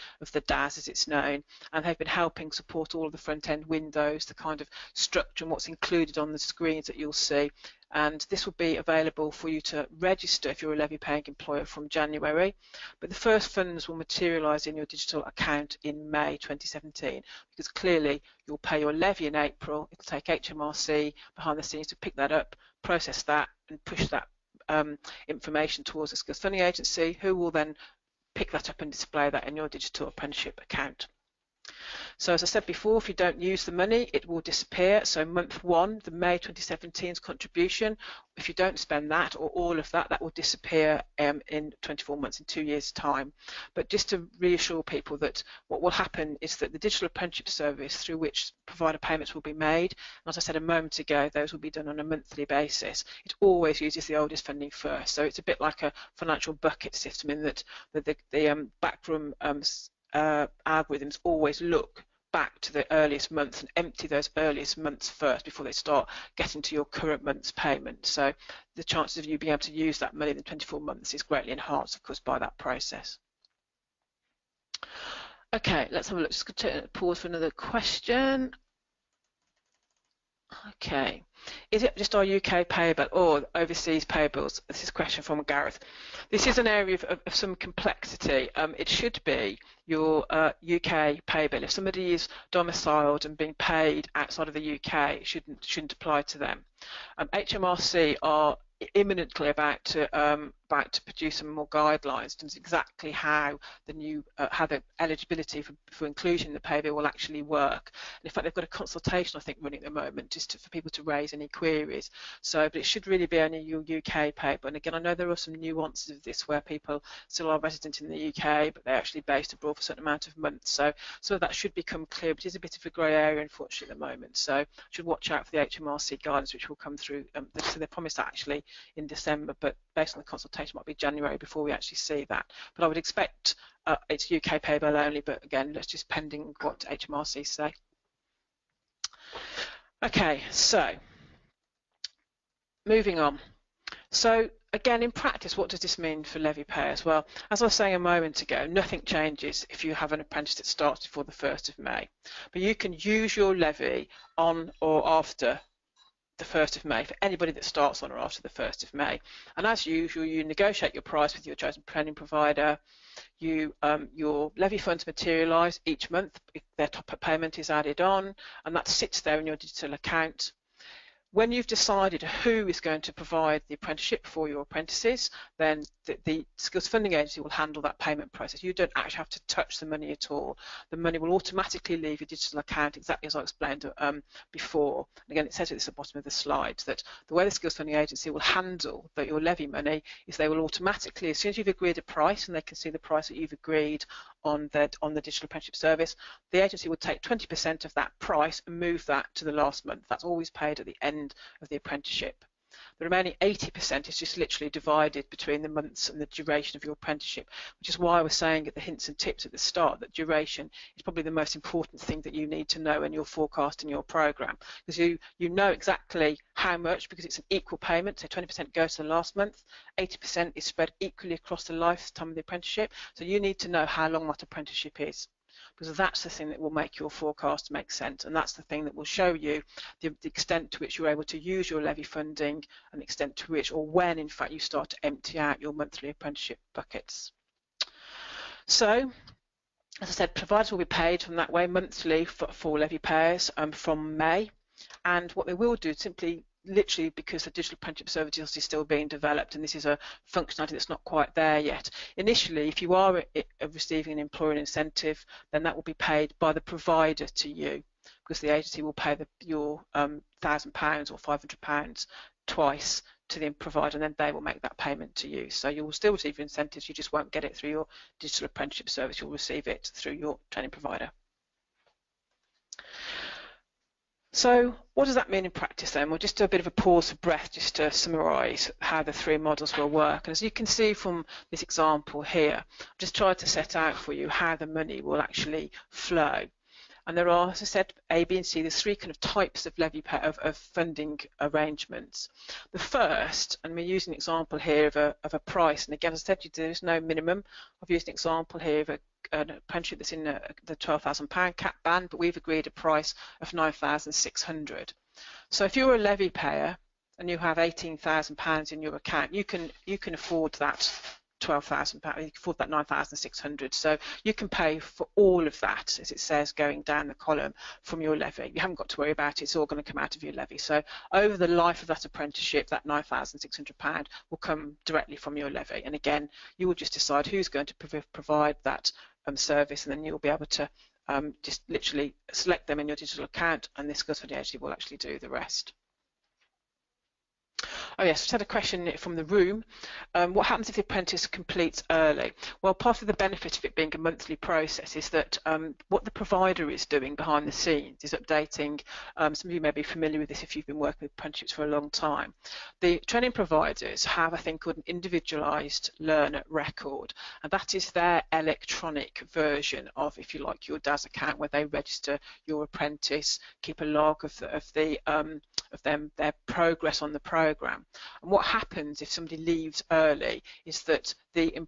DAS, as it's known, and they've been helping support all of the front-end windows, the kind of structure and what's included on the screens that you'll see. And this will be available for you to register if you're a levy paying employer from January, but the first funds will materialise in your digital account in May 2017, because clearly you'll pay your levy in April. It'll take HMRC behind the scenes to pick that up, process that and push that information towards the Skills Funding Agency, who will then pick that up and display that in your digital apprenticeship account. So as I said before, if you don't use the money, it will disappear. So month 1, the May 2017's contribution, if you don't spend that or all of that, that will disappear in 24 months, in 2 years' time. But just to reassure people that what will happen is that the digital apprenticeship service through which provider payments will be made, and as I said a moment ago, those will be done on a monthly basis. It always uses the oldest funding first. So it's a bit like a financial bucket system in that the backroom algorithms always look back to the earliest months and empty those earliest months first before they start getting to your current month's payment. So the chances of you being able to use that money in 24 months is greatly enhanced, of course, by that process. Okay, let's have a look. Just going to pause for another question. Okay, is it just our UK payable or overseas payables? This is a question from Gareth. This is an area of some complexity. It should be your UK payable. If somebody is domiciled and being paid outside of the UK, it shouldn't apply to them. HMRC are imminently about to produce some more guidelines to exactly how the new how the eligibility for inclusion in the pay bill will actually work. And in fact, they've got a consultation I think running at the moment just for people to raise any queries. So, but it should really be only your UK pay bill. And again, I know there are some nuances of this where people still are resident in the UK, but they're actually based abroad for a certain amount of months. So some of that should become clear, but it is a bit of a grey area, unfortunately, at the moment. So should watch out for the HMRC guidance, which will come through. So they promised that actually in December, but based on the consultation, it might be January before we actually see that. But I would expect it's UK payable only, but again, that's just pending what HMRC say. Okay, so moving on. So again, in practice, what does this mean for levy payers? Well, as I was saying a moment ago, nothing changes if you have an apprentice that starts before the 1st of May. But you can use your levy on or after the 1st of May for anybody that starts on or after the 1st of May. And as usual, you negotiate your price with your chosen training provider. Your levy funds materialise each month. Their top-up payment is added on, and that sits there in your digital account. When you've decided who is going to provide the apprenticeship for your apprentices, then the Skills Funding Agency will handle that payment process. You don't actually have to touch the money at all. The money will automatically leave your digital account, exactly as I explained before. And again, it says this at the bottom of the slide, that the way the Skills Funding Agency will handle your levy money is they will automatically, as soon as you've agreed a price, and they can see the price that you've agreed on the digital apprenticeship service, the agency will take 20% of that price and move that to the last month. That's always paid at the end of the apprenticeship. The remaining 80% is just literally divided between the months and the duration of your apprenticeship, which is why I was saying at the hints and tips at the start that duration is probably the most important thing that you need to know when you're forecasting your program, because you know exactly how much, because it's an equal payment. So 20% goes to the last month, 80% is spread equally across the lifetime of the apprenticeship. So you need to know how long that apprenticeship is, because that's the thing that will make your forecast make sense, and that's the thing that will show you the extent to which you're able to use your levy funding and the extent to which, or when in fact, you start to empty out your monthly apprenticeship buckets. So, as I said, providers will be paid from that way monthly for levy payers from May, and what they will do simply, literally, because the digital apprenticeship service is still being developed and this is a functionality that's not quite there yet. Initially, if you are receiving an employer incentive, then that will be paid by the provider to you, because the agency will pay your £1,000 or £500 twice to the provider, and then they will make that payment to you. So you will still receive your incentives, you just won't get it through your digital apprenticeship service, you'll receive it through your training provider. So what does that mean in practice then? We'll just do a bit of a pause for breath just to summarise how the three models will work. And as you can see from this example here, I've just tried to set out for you how the money will actually flow. And there are, as I said, A, B and C, there's three kind of types of levy of funding arrangements. The first, and we're using an example here of a price, and again, as I said, there's no minimum. I've used an example here of an apprenticeship that's in the £12,000 cap band, but we've agreed a price of £9,600. So if you're a levy payer and you have £18,000 in your account, you can afford that £12,000, you can afford that 9,600. So you can pay for all of that, as it says, going down the column from your levy. You haven't got to worry about it. It's all going to come out of your levy. So over the life of that apprenticeship, that £9,600 will come directly from your levy. And again, you will just decide who's going to provide that service, and then you'll be able to just literally select them in your digital account, and this skills funding agency will actually do the rest. Oh yes, we had a question from the room. What happens if the apprentice completes early? Well, part of the benefit of it being a monthly process is that what the provider is doing behind the scenes is updating. Some of you may be familiar with this if you've been working with apprenticeships for a long time. The training providers have a thing called an individualised learner record, and that is their electronic version of, if you like, your DAS account, where they register your apprentice, keep a log of their progress on the programme. And what happens if somebody leaves early is that the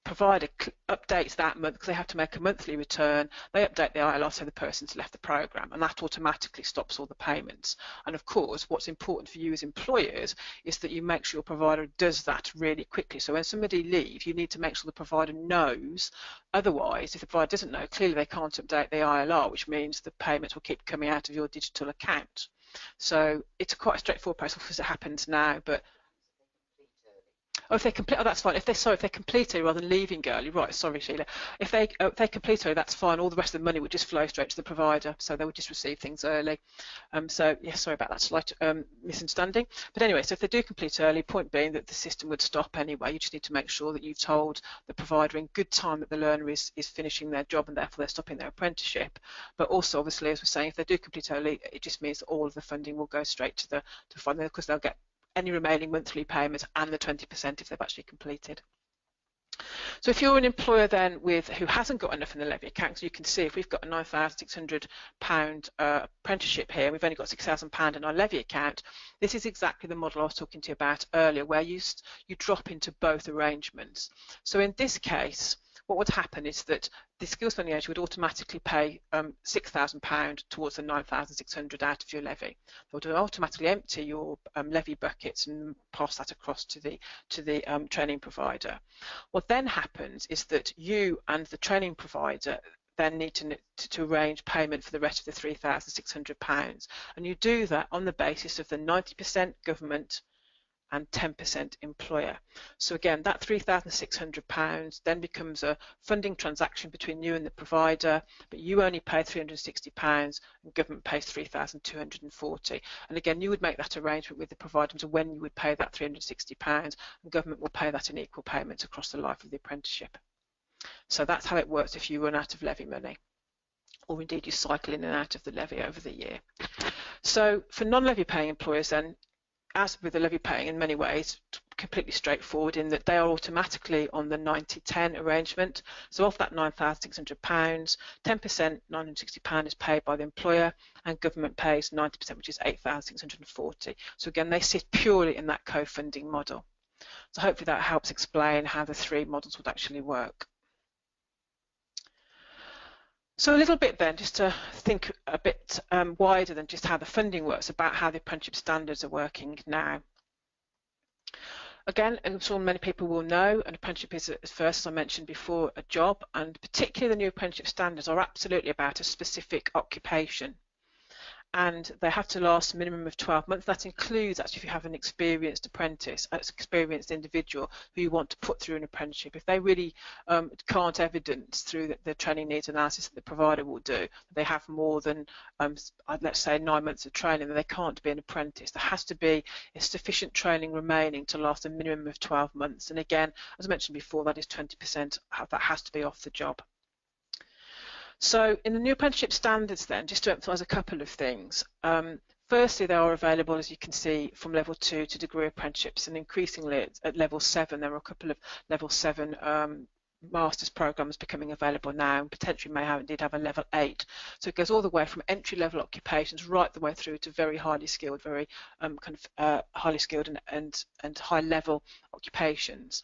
provider updates that month, because they have to make a monthly return. They update the ILR so the person's left the programme, and that automatically stops all the payments. And of course, what's important for you as employers is that you make sure your provider does that really quickly. So when somebody leaves, you need to make sure the provider knows. Otherwise, if the provider doesn't know, clearly they can't update the ILR, which means the payments will keep coming out of your digital account. So it's quite a straightforward process because it happens now, but oh, if they complete, oh, that's fine. If they complete early rather than leaving early, right? Sorry, Sheila. If they complete early, that's fine. All the rest of the money would just flow straight to the provider, so they would just receive things early. So yeah, sorry about that slight misunderstanding. But anyway, so if they do complete early, point being that the system would stop anyway. You just need to make sure that you've told the provider in good time that the learner is finishing their job and therefore they're stopping their apprenticeship. But also, obviously, as we're saying, if they do complete early, it just means that all of the funding will go straight to the funder, because they'll get any remaining monthly payments and the 20% if they've actually completed. So if you're an employer then who hasn't got enough in the levy account, so you can see if we've got a £9,600 apprenticeship here, we've only got £6,000 in our levy account, this is exactly the model I was talking to you about earlier, where you drop into both arrangements. So in this case, what would happen is that the skills funding agency would automatically pay £6,000 towards the £9,600 out of your levy. They would automatically empty your levy buckets and pass that across to the training provider. What then happens is that you and the training provider then need to arrange payment for the rest of the £3,600, and you do that on the basis of the 90% government and 10% employer. So again, that £3,600 then becomes a funding transaction between you and the provider, but you only pay £360 and government pays £3,240. And again, you would make that arrangement with the provider to when you would pay that £360, and government will pay that in equal payments across the life of the apprenticeship. So that's how it works if you run out of levy money, or indeed you cycle in and out of the levy over the year. So for non-levy paying employers then, as with the levy paying, in many ways completely straightforward in that they are automatically on the 90-10 arrangement. So off that £9,600, 10%, £960 is paid by the employer, and government pays 90%, which is £8,640. So again, they sit purely in that co-funding model. So hopefully that helps explain how the three models would actually work. So a little bit then, just to think a bit wider than just how the funding works, about how the Apprenticeship Standards are working now. Again, I'm sure many people will know, an apprenticeship is, first, as I mentioned before, a job, and particularly the new Apprenticeship Standards are absolutely about a specific occupation. And they have to last a minimum of 12 months. That includes actually if you have an experienced apprentice, an experienced individual who you want to put through an apprenticeship. If they really can't evidence through the training needs analysis that the provider will do, they have more than, let's say, 9 months of training, then they can't be an apprentice. There has to be a sufficient training remaining to last a minimum of 12 months. And again, as I mentioned before, that is 20%, that has to be off the job. So in the new Apprenticeship Standards then, just to emphasise a couple of things. Firstly, they are available, as you can see, from level 2 to degree apprenticeships, and increasingly at level 7 there are a couple of level 7 master's programs becoming available now, and potentially may have indeed have a level 8. So it goes all the way from entry-level occupations right the way through to very highly skilled, very highly skilled and high-level occupations.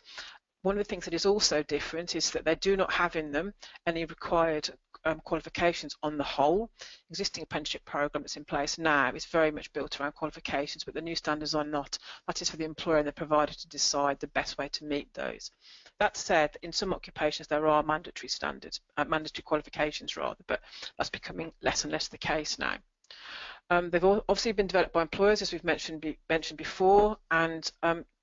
One of the things that is also different is that they do not have in them any required qualifications on the whole. Existing apprenticeship program that's in place now is very much built around qualifications, but the new standards are not. That is for the employer and the provider to decide the best way to meet those. That said, in some occupations there are mandatory standards, mandatory qualifications rather, but that's becoming less and less the case now. They've obviously been developed by employers, as we've mentioned before, and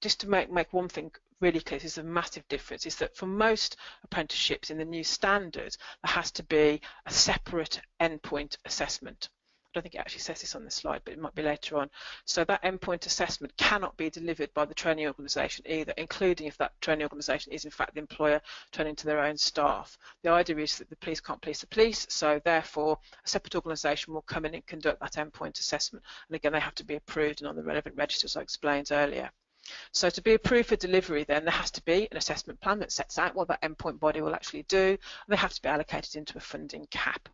just to make one thing really clear, this is a massive difference, is that for most apprenticeships in the new standards, there has to be a separate endpoint assessment. I don't think it actually says this on the slide, but it might be later on. So that endpoint assessment cannot be delivered by the training organisation either, including if that training organisation is in fact the employer training to their own staff. The idea is that the police can't police the police, so therefore a separate organisation will come in and conduct that endpoint assessment. And again, they have to be approved and on the relevant registers I explained earlier. So to be approved for delivery then, there has to be an assessment plan that sets out what that endpoint body will actually do, and they have to be allocated into a funding cap.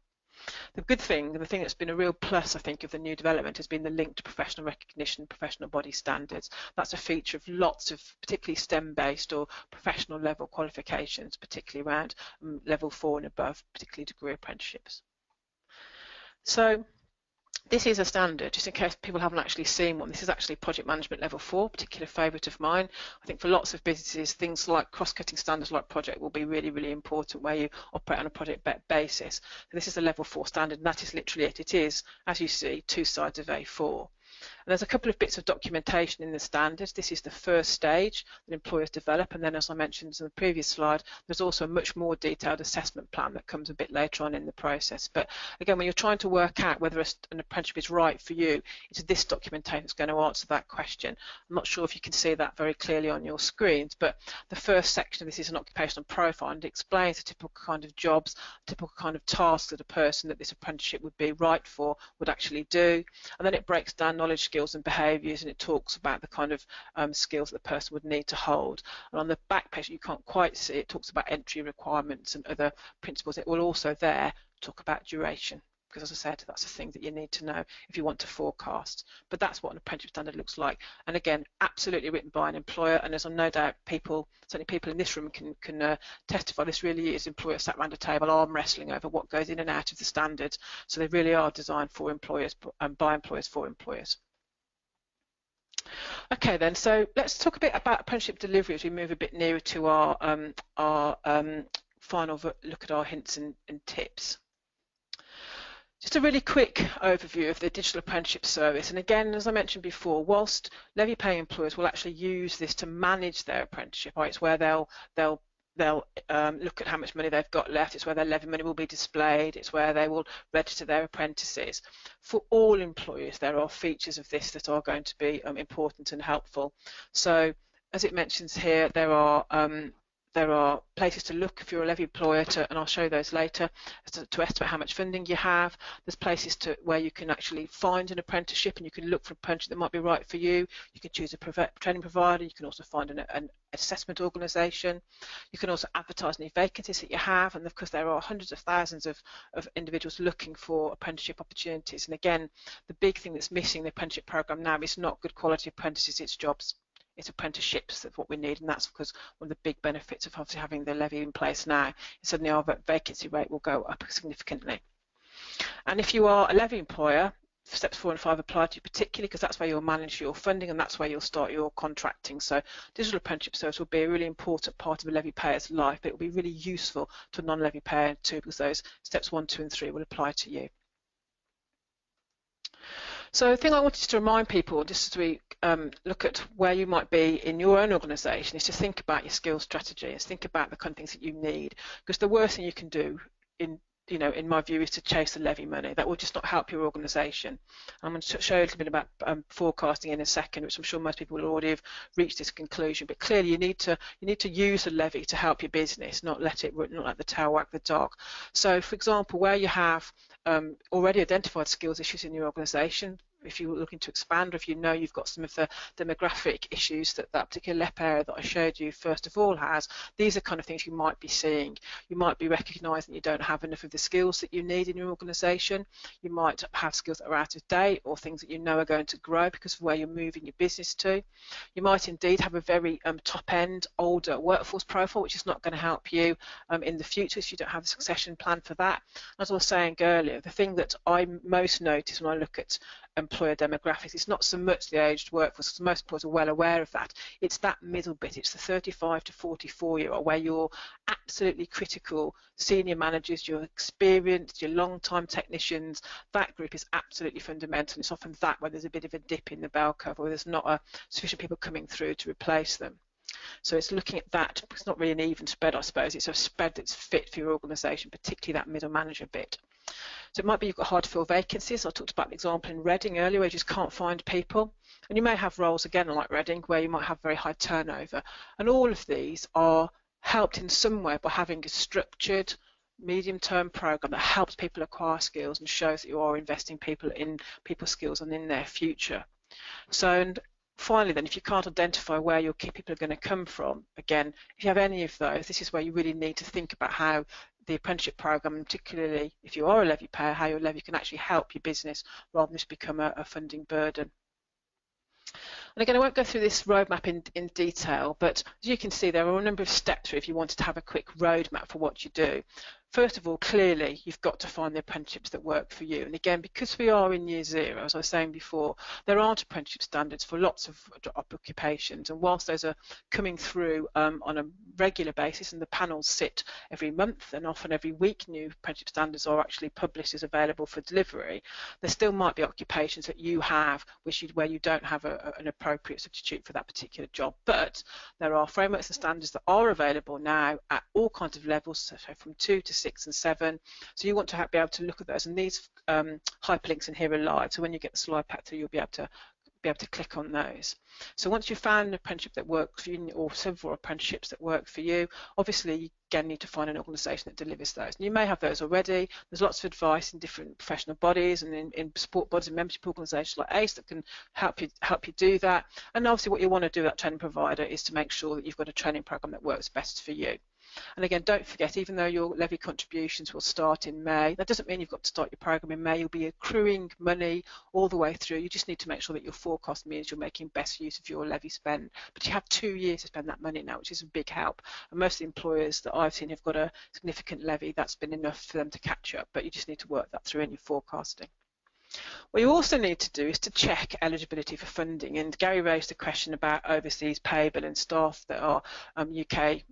The good thing, and the thing that's been a real plus, I think, of the new development has been the link to professional recognition, professional body standards. That's a feature of lots of particularly STEM-based or professional level qualifications, particularly around level 4 and above, particularly degree apprenticeships. So this is a standard, just in case people haven't actually seen one. This is actually project management level 4, particular favourite of mine. I think for lots of businesses, things like cross-cutting standards like project will be really, really important where you operate on a project basis. So this is a level 4 standard, and that is literally it. It is, as you see, 2 sides of A4. And there's a couple of bits of documentation in the standards. This is the first stage that employers develop, and then as I mentioned in the previous slide, there's also a much more detailed assessment plan that comes a bit later on in the process. But again, when you're trying to work out whether an apprenticeship is right for you, it's this documentation that's going to answer that question. I'm not sure if you can see that very clearly on your screens, but the first section of this is an occupational profile, and it explains the typical kind of jobs, typical kind of tasks that a person that this apprenticeship would be right for would actually do, and then it breaks down knowledge, skills and behaviours, and it talks about the kind of skills that the person would need to hold. And on the back page, you can't quite see, it talks about entry requirements and other principles. It will also there talk about duration, because as I said, that's a thing that you need to know if you want to forecast. But that's what an apprenticeship standard looks like. And again, absolutely written by an employer, and there's no doubt people, certainly people in this room can testify this really is employers sat around a table arm wrestling over what goes in and out of the standards. So they really are designed for employers and by employers for employers. Okay then, so let's talk a bit about apprenticeship delivery as we move a bit nearer to our final look at our hints and tips. Just a really quick overview of the digital apprenticeship service, and again, as I mentioned before, whilst levy paying employers will actually use this to manage their apprenticeship, right? It's where they'll look at how much money they've got left, it's where their levy money will be displayed, it's where they will register their apprentices. For all employers, there are features of this that are going to be important and helpful. So as it mentions here, there are places to look if you're a levy employer, and I'll show those later, to estimate how much funding you have. There's places where you can actually find an apprenticeship, and you can look for an apprenticeship that might be right for you. You can choose a training provider. You can also find an assessment organisation. You can also advertise any vacancies that you have, and of course there are hundreds of thousands of individuals looking for apprenticeship opportunities. And again, the big thing that's missing in the apprenticeship programme now is not good quality apprentices, it's jobs. It's apprenticeships, that's what we need, and that's because one of the big benefits of obviously having the levy in place now is suddenly our vacancy rate will go up significantly. And if you are a levy employer, steps 4 and 5 apply to you particularly, because that's where you'll manage your funding and that's where you'll start your contracting. So digital apprenticeship service will be a really important part of a levy payer's life, but it will be really useful to a non-levy payer too, because those steps 1, 2 and 3 will apply to you. So the thing I wanted to remind people, just as we look at where you might be in your own organisation, is to think about your skills strategy, is think about the kind of things that you need, because the worst thing you can do, in my view, is to chase the levy money. That will just not help your organisation. I'm going to show you a little bit about forecasting in a second, which I'm sure most people will already have reached this conclusion. But clearly, you need to use the levy to help your business, not let the tail wag the dog. So, for example, where you have already identified skills issues in your organisation, if you're looking to expand, or if you know you've got some of the demographic issues that that particular LEP area that I showed you first of all has, these are kind of things you might be seeing. You might be recognising you don't have enough of the skills that you need in your organisation. You might have skills that are out of date, or things that you know are going to grow because of where you're moving your business to. You might indeed have a very top-end, older workforce profile, which is not going to help you in the future if you don't have a succession plan for that. As I was saying earlier, the thing that I most notice when I look at employer demographics, it's not so much the aged workforce, because most employers are well aware of that. It's that middle bit, it's the 35 to 44-year-old, where you're absolutely critical senior managers, your experienced, your long-time technicians. That group is absolutely fundamental. It's often that where there's a bit of a dip in the bell curve, where there's not sufficient people coming through to replace them. So it's looking at that. It's not really an even spread, I suppose. It's a spread that's fit for your organisation, particularly that middle manager bit. So it might be you've got hard to fill vacancies. I talked about an example in Reading earlier where you just can't find people. And you may have roles, again, like Reading, where you might have very high turnover. And all of these are helped in some way by having a structured, medium-term program that helps people acquire skills and shows that you are investing people in people's skills and in their future. So, and finally then, if you can't identify where your key people are going to come from, again, if you have any of those, this is where you really need to think about how the apprenticeship program, and particularly if you are a levy payer, how your levy can actually help your business rather than just become a funding burden. And again, I won't go through this roadmap in detail, but as you can see, there are a number of steps if you wanted to have a quick roadmap for what you do. First of all, clearly, you've got to find the apprenticeships that work for you. And again, because we are in year zero, as I was saying before, there aren't apprenticeship standards for lots of occupations. And whilst those are coming through on a regular basis, and the panels sit every month and often every week, new apprenticeship standards are actually published as available for delivery, there still might be occupations that you have where you don't have an appropriate substitute for that particular job. But there are frameworks and standards that are available now at all kinds of levels, so from 2 to 6 and 7. So you want to be able to look at those, and these hyperlinks in here are live. So when you get the slide pack through, you'll be able to click on those. So once you've found an apprenticeship that works for you, or several apprenticeships that work for you, obviously you again need to find an organisation that delivers those. And you may have those already. There's lots of advice in different professional bodies and in support bodies and membership organisations like ACE that can help you do that. And obviously what you want to do with that training provider is to make sure that you've got a training programme that works best for you. And again, don't forget, even though your levy contributions will start in May, that doesn't mean you've got to start your programme in May. You'll be accruing money all the way through. You just need to make sure that your forecast means you're making best use of your levy spend. But you have 2 years to spend that money now, which is a big help. And most of the employers that I've seen have got a significant levy. That's been enough for them to catch up, but you just need to work that through in your forecasting. What you also need to do is to check eligibility for funding, and Gary raised a question about overseas payable and staff that are UK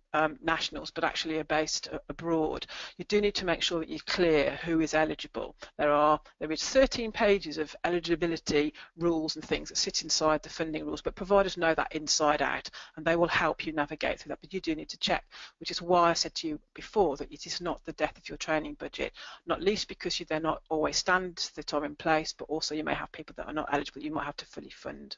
nationals but actually are based abroad. You do need to make sure that you're clear who is eligible. There is 13 pages of eligibility rules and things that sit inside the funding rules, but providers know that inside out and they will help you navigate through that, but you do need to check, which is why I said to you before that it is not the death of your training budget, not least because they're not always standards that are in place, but also you may have people that are not eligible you might have to fully fund.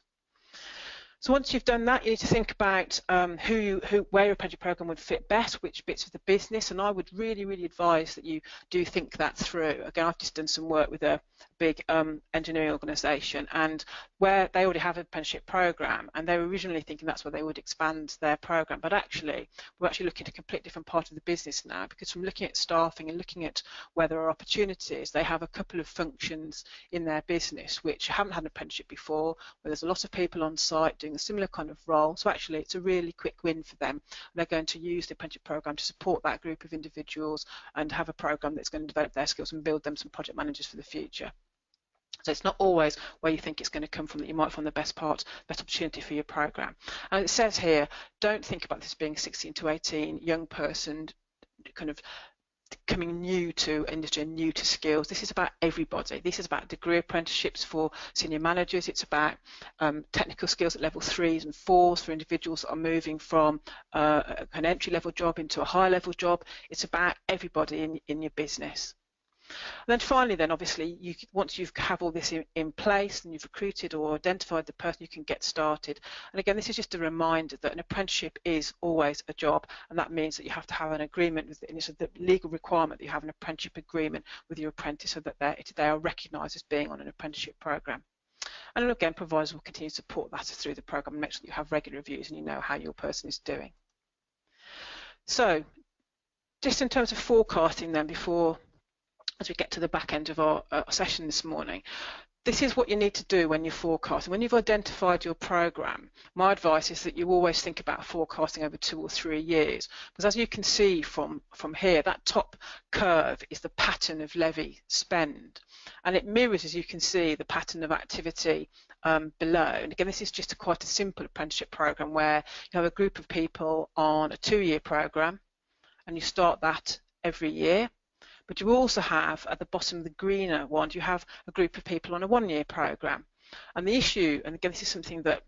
So once you've done that, you need to think about where your apprenticeship program would fit best, which bits of the business, and I would really advise that you do think that through. Again, I've just done some work with a big engineering organisation, and where they already have an apprenticeship program, and they were originally thinking that's where they would expand their program, but actually we're actually looking at a completely different part of the business now, because from looking at staffing and looking at where there are opportunities, they have a couple of functions in their business which haven't had an apprenticeship before, where there's a lot of people on site doing a similar kind of role. So actually it's a really quick win for them. They're going to use the apprenticeship program to support that group of individuals and have a program that's going to develop their skills and build them some project managers for the future. So it's not always where you think it's going to come from that you might find the best opportunity for your program. And it says here, don't think about this being a 16 to 18 young person kind of coming new to industry and new to skills. This is about everybody. This is about degree apprenticeships for senior managers. It's about technical skills at level 3s and 4s for individuals that are moving from an entry-level job into a high-level job. It's about everybody in your business. And then finally, then obviously, once you have all this in place and you've recruited or identified the person, you can get started. And again, this is just a reminder that an apprenticeship is always a job, and that means that you have to have an agreement with it's the legal requirement that you have an apprenticeship agreement with your apprentice so that they are recognised as being on an apprenticeship programme. And again, providers will continue to support that through the programme and make sure that you have regular reviews and you know how your person is doing. So just in terms of forecasting then, before as we get to the back end of our session this morning, this is what you need to do when you're forecasting. When you've identified your programme, my advice is that you always think about forecasting over 2 or 3 years, because as you can see from here, that top curve is the pattern of levy spend, and it mirrors, as you can see, the pattern of activity below. And again, this is just quite a simple apprenticeship programme where you have a group of people on a 2-year programme, and you start that every year. But you also have, at the bottom of the greener one, you have a group of people on a 1-year programme. And the issue, and again, this is something that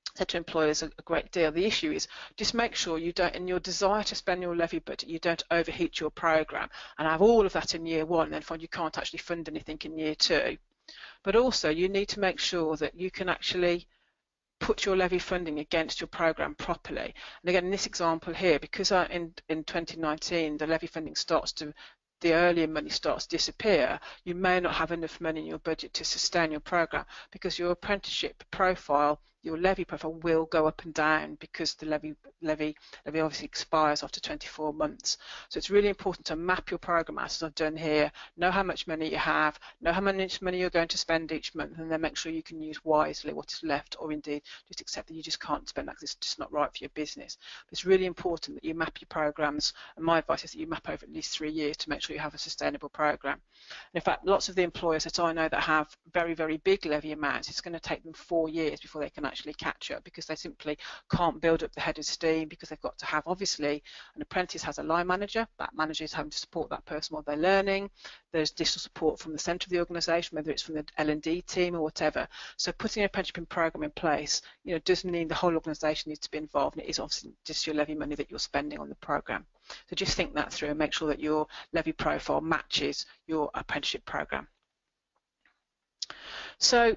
I said to employers a great deal, the issue is just make sure you don't, in your desire to spend your levy budget, you don't overheat your programme and have all of that in year 1 and then find you can't actually fund anything in year 2. But also you need to make sure that you can actually put your levy funding against your programme properly. And again, in this example here, because in 2019 the levy funding the earlier money starts to disappear, you may not have enough money in your budget to sustain your programme, because your apprenticeship profile, your levy profile will go up and down, because the levy obviously expires after 24 months. So it's really important to map your programme out, as I've done here, know how much money you have, know how much money you're going to spend each month, and then make sure you can use wisely what is left, or indeed just accept that you just can't spend that because it's just not right for your business. But it's really important that you map your programmes, and my advice is that you map over at least 3 years to make sure you have a sustainable programme. And in fact, lots of the employers that I know that have very, very big levy amounts, it's going to take them 4 years before they can actually catch up, because they simply can't build up the head of steam, because they've got to have, obviously, an apprentice has a line manager. That manager is having to support that person while they're learning. There's additional support from the centre of the organisation, whether it's from the L&D team or whatever. So putting an apprenticeship programme in place, doesn't mean the whole organisation needs to be involved, and it is obviously just your levy money that you're spending on the programme. So just think that through and make sure that your levy profile matches your apprenticeship programme. So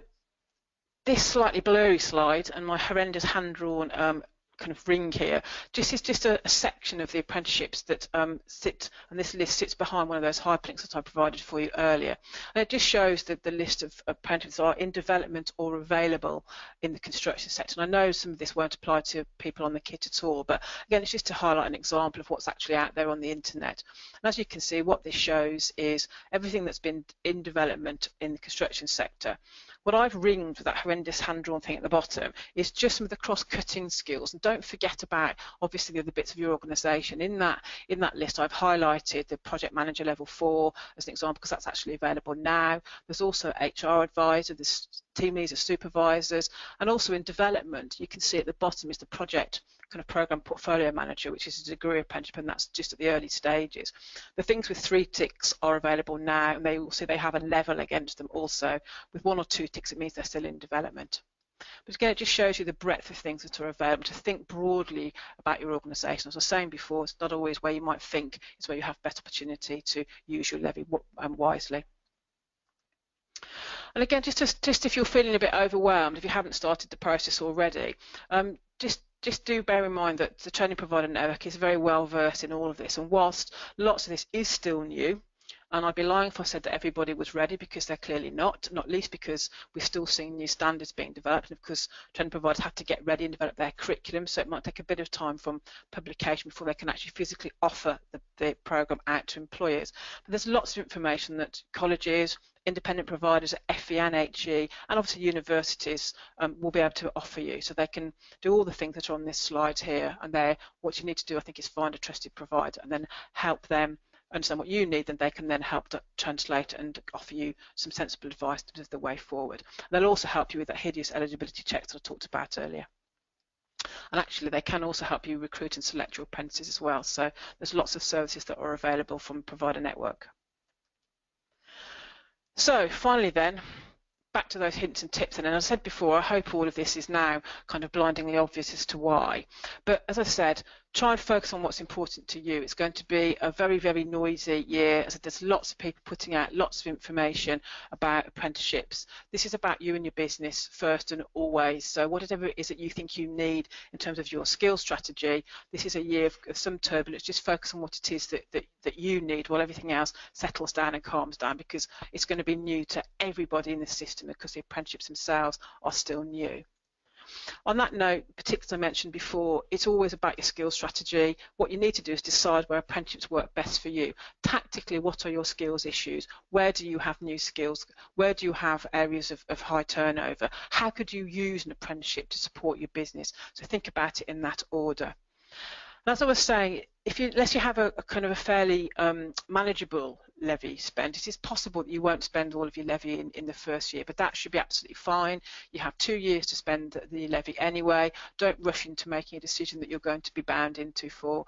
this slightly blurry slide and my horrendous hand-drawn kind of ring here, is just a section of the apprenticeships that sit, and this list sits behind one of those hyperlinks that I provided for you earlier. And it just shows that the list of apprentices are in development or available in the construction sector. And I know some of this won't apply to people on the kit at all, but again, it's just to highlight an example of what's actually out there on the internet. And as you can see, what this shows is everything that's been in development in the construction sector. What I've ringed with that horrendous hand-drawn thing at the bottom is just some of the cross-cutting skills. And don't forget about, obviously, the other bits of your organisation. In that list, I've highlighted the project manager level 4 as an example, because that's actually available now. There's also HR advisor, there's team leaders, supervisors, and also in development, you can see at the bottom is the project kind of program portfolio manager, which is a degree apprenticeship, and that's just at the early stages. The things with 3 ticks are available now, and they will see they have a level against them also. With 1 or 2 ticks, it means they're still in development. But again, it just shows you the breadth of things that are available, to think broadly about your organisation. As I was saying before, it's not always where you might think, it's where you have better opportunity to use your levy wisely. And again, just if you're feeling a bit overwhelmed, if you haven't started the process already, just do bear in mind that the training provider network is very well versed in all of this, and whilst lots of this is still new, and I'd be lying if I said that everybody was ready, because they're clearly not least because we're still seeing new standards being developed, and of course training providers have to get ready and develop their curriculum, so it might take a bit of time from publication before they can actually physically offer the programme out to employers. But there's lots of information that colleges, independent providers at FE and HE, and obviously universities will be able to offer you, so they can do all the things that are on this slide here. And what you need to do, I think, is find a trusted provider and then help them understand what you need, and they can then help to translate and offer you some sensible advice to the way forward. And they'll also help you with that hideous eligibility checks that I talked about earlier. And actually, they can also help you recruit and select your apprentices as well. So there's lots of services that are available from provider network. So finally then, back to those hints and tips. And as I said before, I hope all of this is now kind of blindingly obvious as to why. But as I said, try and focus on what's important to you. It's going to be a very, very noisy year. As there's lots of people putting out lots of information about apprenticeships. This is about you and your business first and always. So whatever it is that you think you need in terms of your skill strategy, this is a year of some turbulence. Just focus on what it is that you need while everything else settles down and calms down, because it's going to be new to everybody in the system because the apprenticeships themselves are still new. On that note, particularly as I mentioned before, it's always about your skill strategy. What you need to do is decide where apprenticeships work best for you. Tactically, what are your skills issues? Where do you have new skills? Where do you have areas of high turnover? How could you use an apprenticeship to support your business? So think about it in that order. And as I was saying, unless you have a kind of a fairly manageable levy spend, it is possible that you won't spend all of your levy in the first year, but that should be absolutely fine. You have 2 years to spend the levy anyway. Don't rush into making a decision that you're going to be bound into for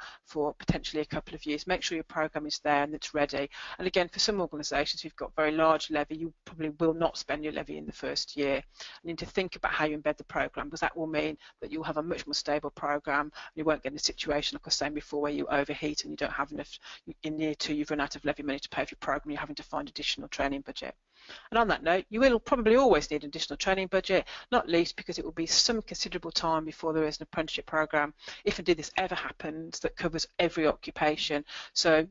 potentially a couple of years. Make sure your program is there and it's ready. And again, for some organisations who've got very large levy, you probably will not spend your levy in the first year. You need to think about how you embed the program, because that will mean that you'll have a much more stable program and you won't get in a situation, like I was saying before, where you overheat and you don't have enough. In year 2, you've run out of levy money to pay for your program, you're having to find additional training budget. And on that note, you will probably always need an additional training budget, not least because it will be some considerable time before there is an apprenticeship program, if indeed this ever happens, that covers every occupation. So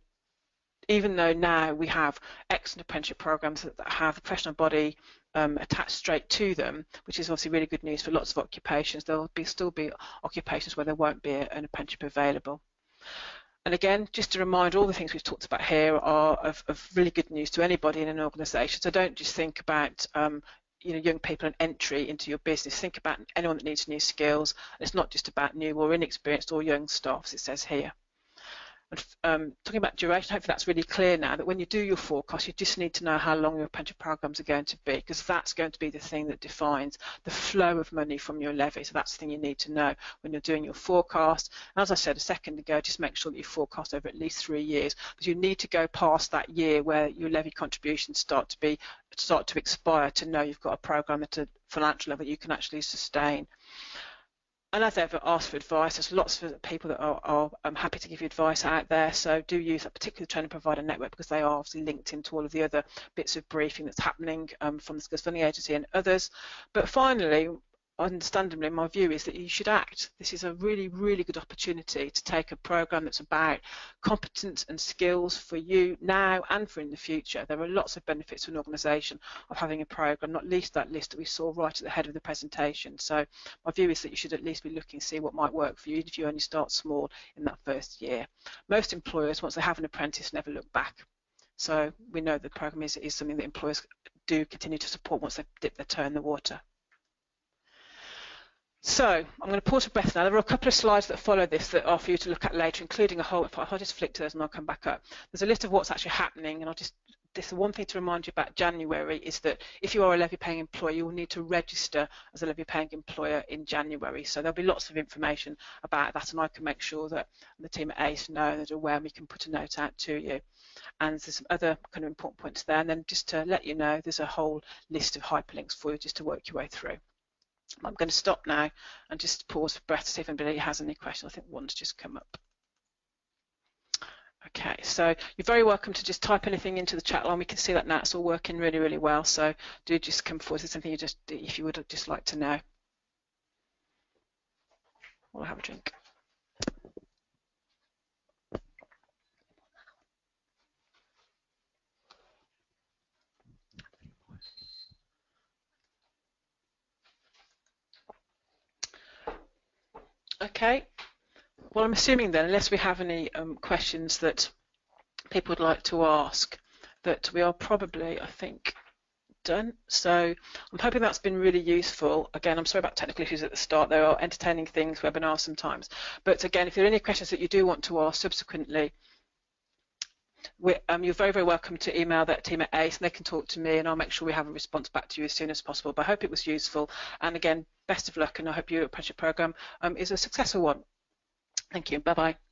even though now we have excellent apprenticeship programs that have the professional body attached straight to them, which is obviously really good news for lots of occupations, there will still be occupations where there won't be an apprenticeship available. And again, just to remind, all the things we've talked about here are of really good news to anybody in an organisation. So don't just think about young people and entry into your business. Think about anyone that needs new skills. And it's not just about new or inexperienced or young staff, as it says here. Talking about duration, hopefully that's really clear now, that when you do your forecast, you just need to know how long your apprenticeship programs are going to be, because that's going to be the thing that defines the flow of money from your levy. So that's the thing you need to know when you're doing your forecast. And as I said a second ago, just make sure that you forecast over at least 3 years, because you need to go past that year where your levy contributions start to expire to know you've got a program at a financial level that you can actually sustain. And as ever, ask for advice. There's lots of people that are happy to give you advice out there, so do use that particular training provider network, because they are obviously linked into all of the other bits of briefing that's happening from the Skills Funding Agency and others. But finally, understandably, my view is that you should act. This is a really, really good opportunity to take a program that's about competence and skills for you now and for in the future. There are lots of benefits to an organisation of having a program, not least that list that we saw right at the head of the presentation. So my view is that you should at least be looking to see what might work for you, even if you only start small in that first year. Most employers, once they have an apprentice, never look back. So we know the program is something that employers do continue to support once they dip their toe in the water. So I'm going to pause for breath now. There are a couple of slides that follow this that are for you to look at later, including a whole, if I'll just flick to those and I'll come back up. There's a list of what's actually happening, and the one thing to remind you about January is that if you are a levy paying employer, you will need to register as a levy paying employer in January. So there'll be lots of information about that, and I can make sure that the team at ACE know and they're aware, and we can put a note out to you. And there's some other kind of important points there. And then just to let you know, there's a whole list of hyperlinks for you just to work your way through. I'm going to stop now and just pause for breath to see if anybody has any questions. I think one's just come up. Okay, so you're very welcome to just type anything into the chat line. We can see that now it's all working really, really well. So do just come forward. Is there something if you would just like to know? We'll have a drink. Okay, well, I'm assuming then, unless we have any questions that people would like to ask, that we are probably, I think, done. So I'm hoping that's been really useful. Again, I'm sorry about technical issues at the start. There are entertaining things, webinars sometimes. But again, if there are any questions that you do want to ask subsequently, you're very, very welcome to email that team at ACE, and they can talk to me, and I'll make sure we have a response back to you as soon as possible. But I hope it was useful, and again, best of luck, and I hope your apprenticeship programme is a successful one. Thank you. Bye-bye.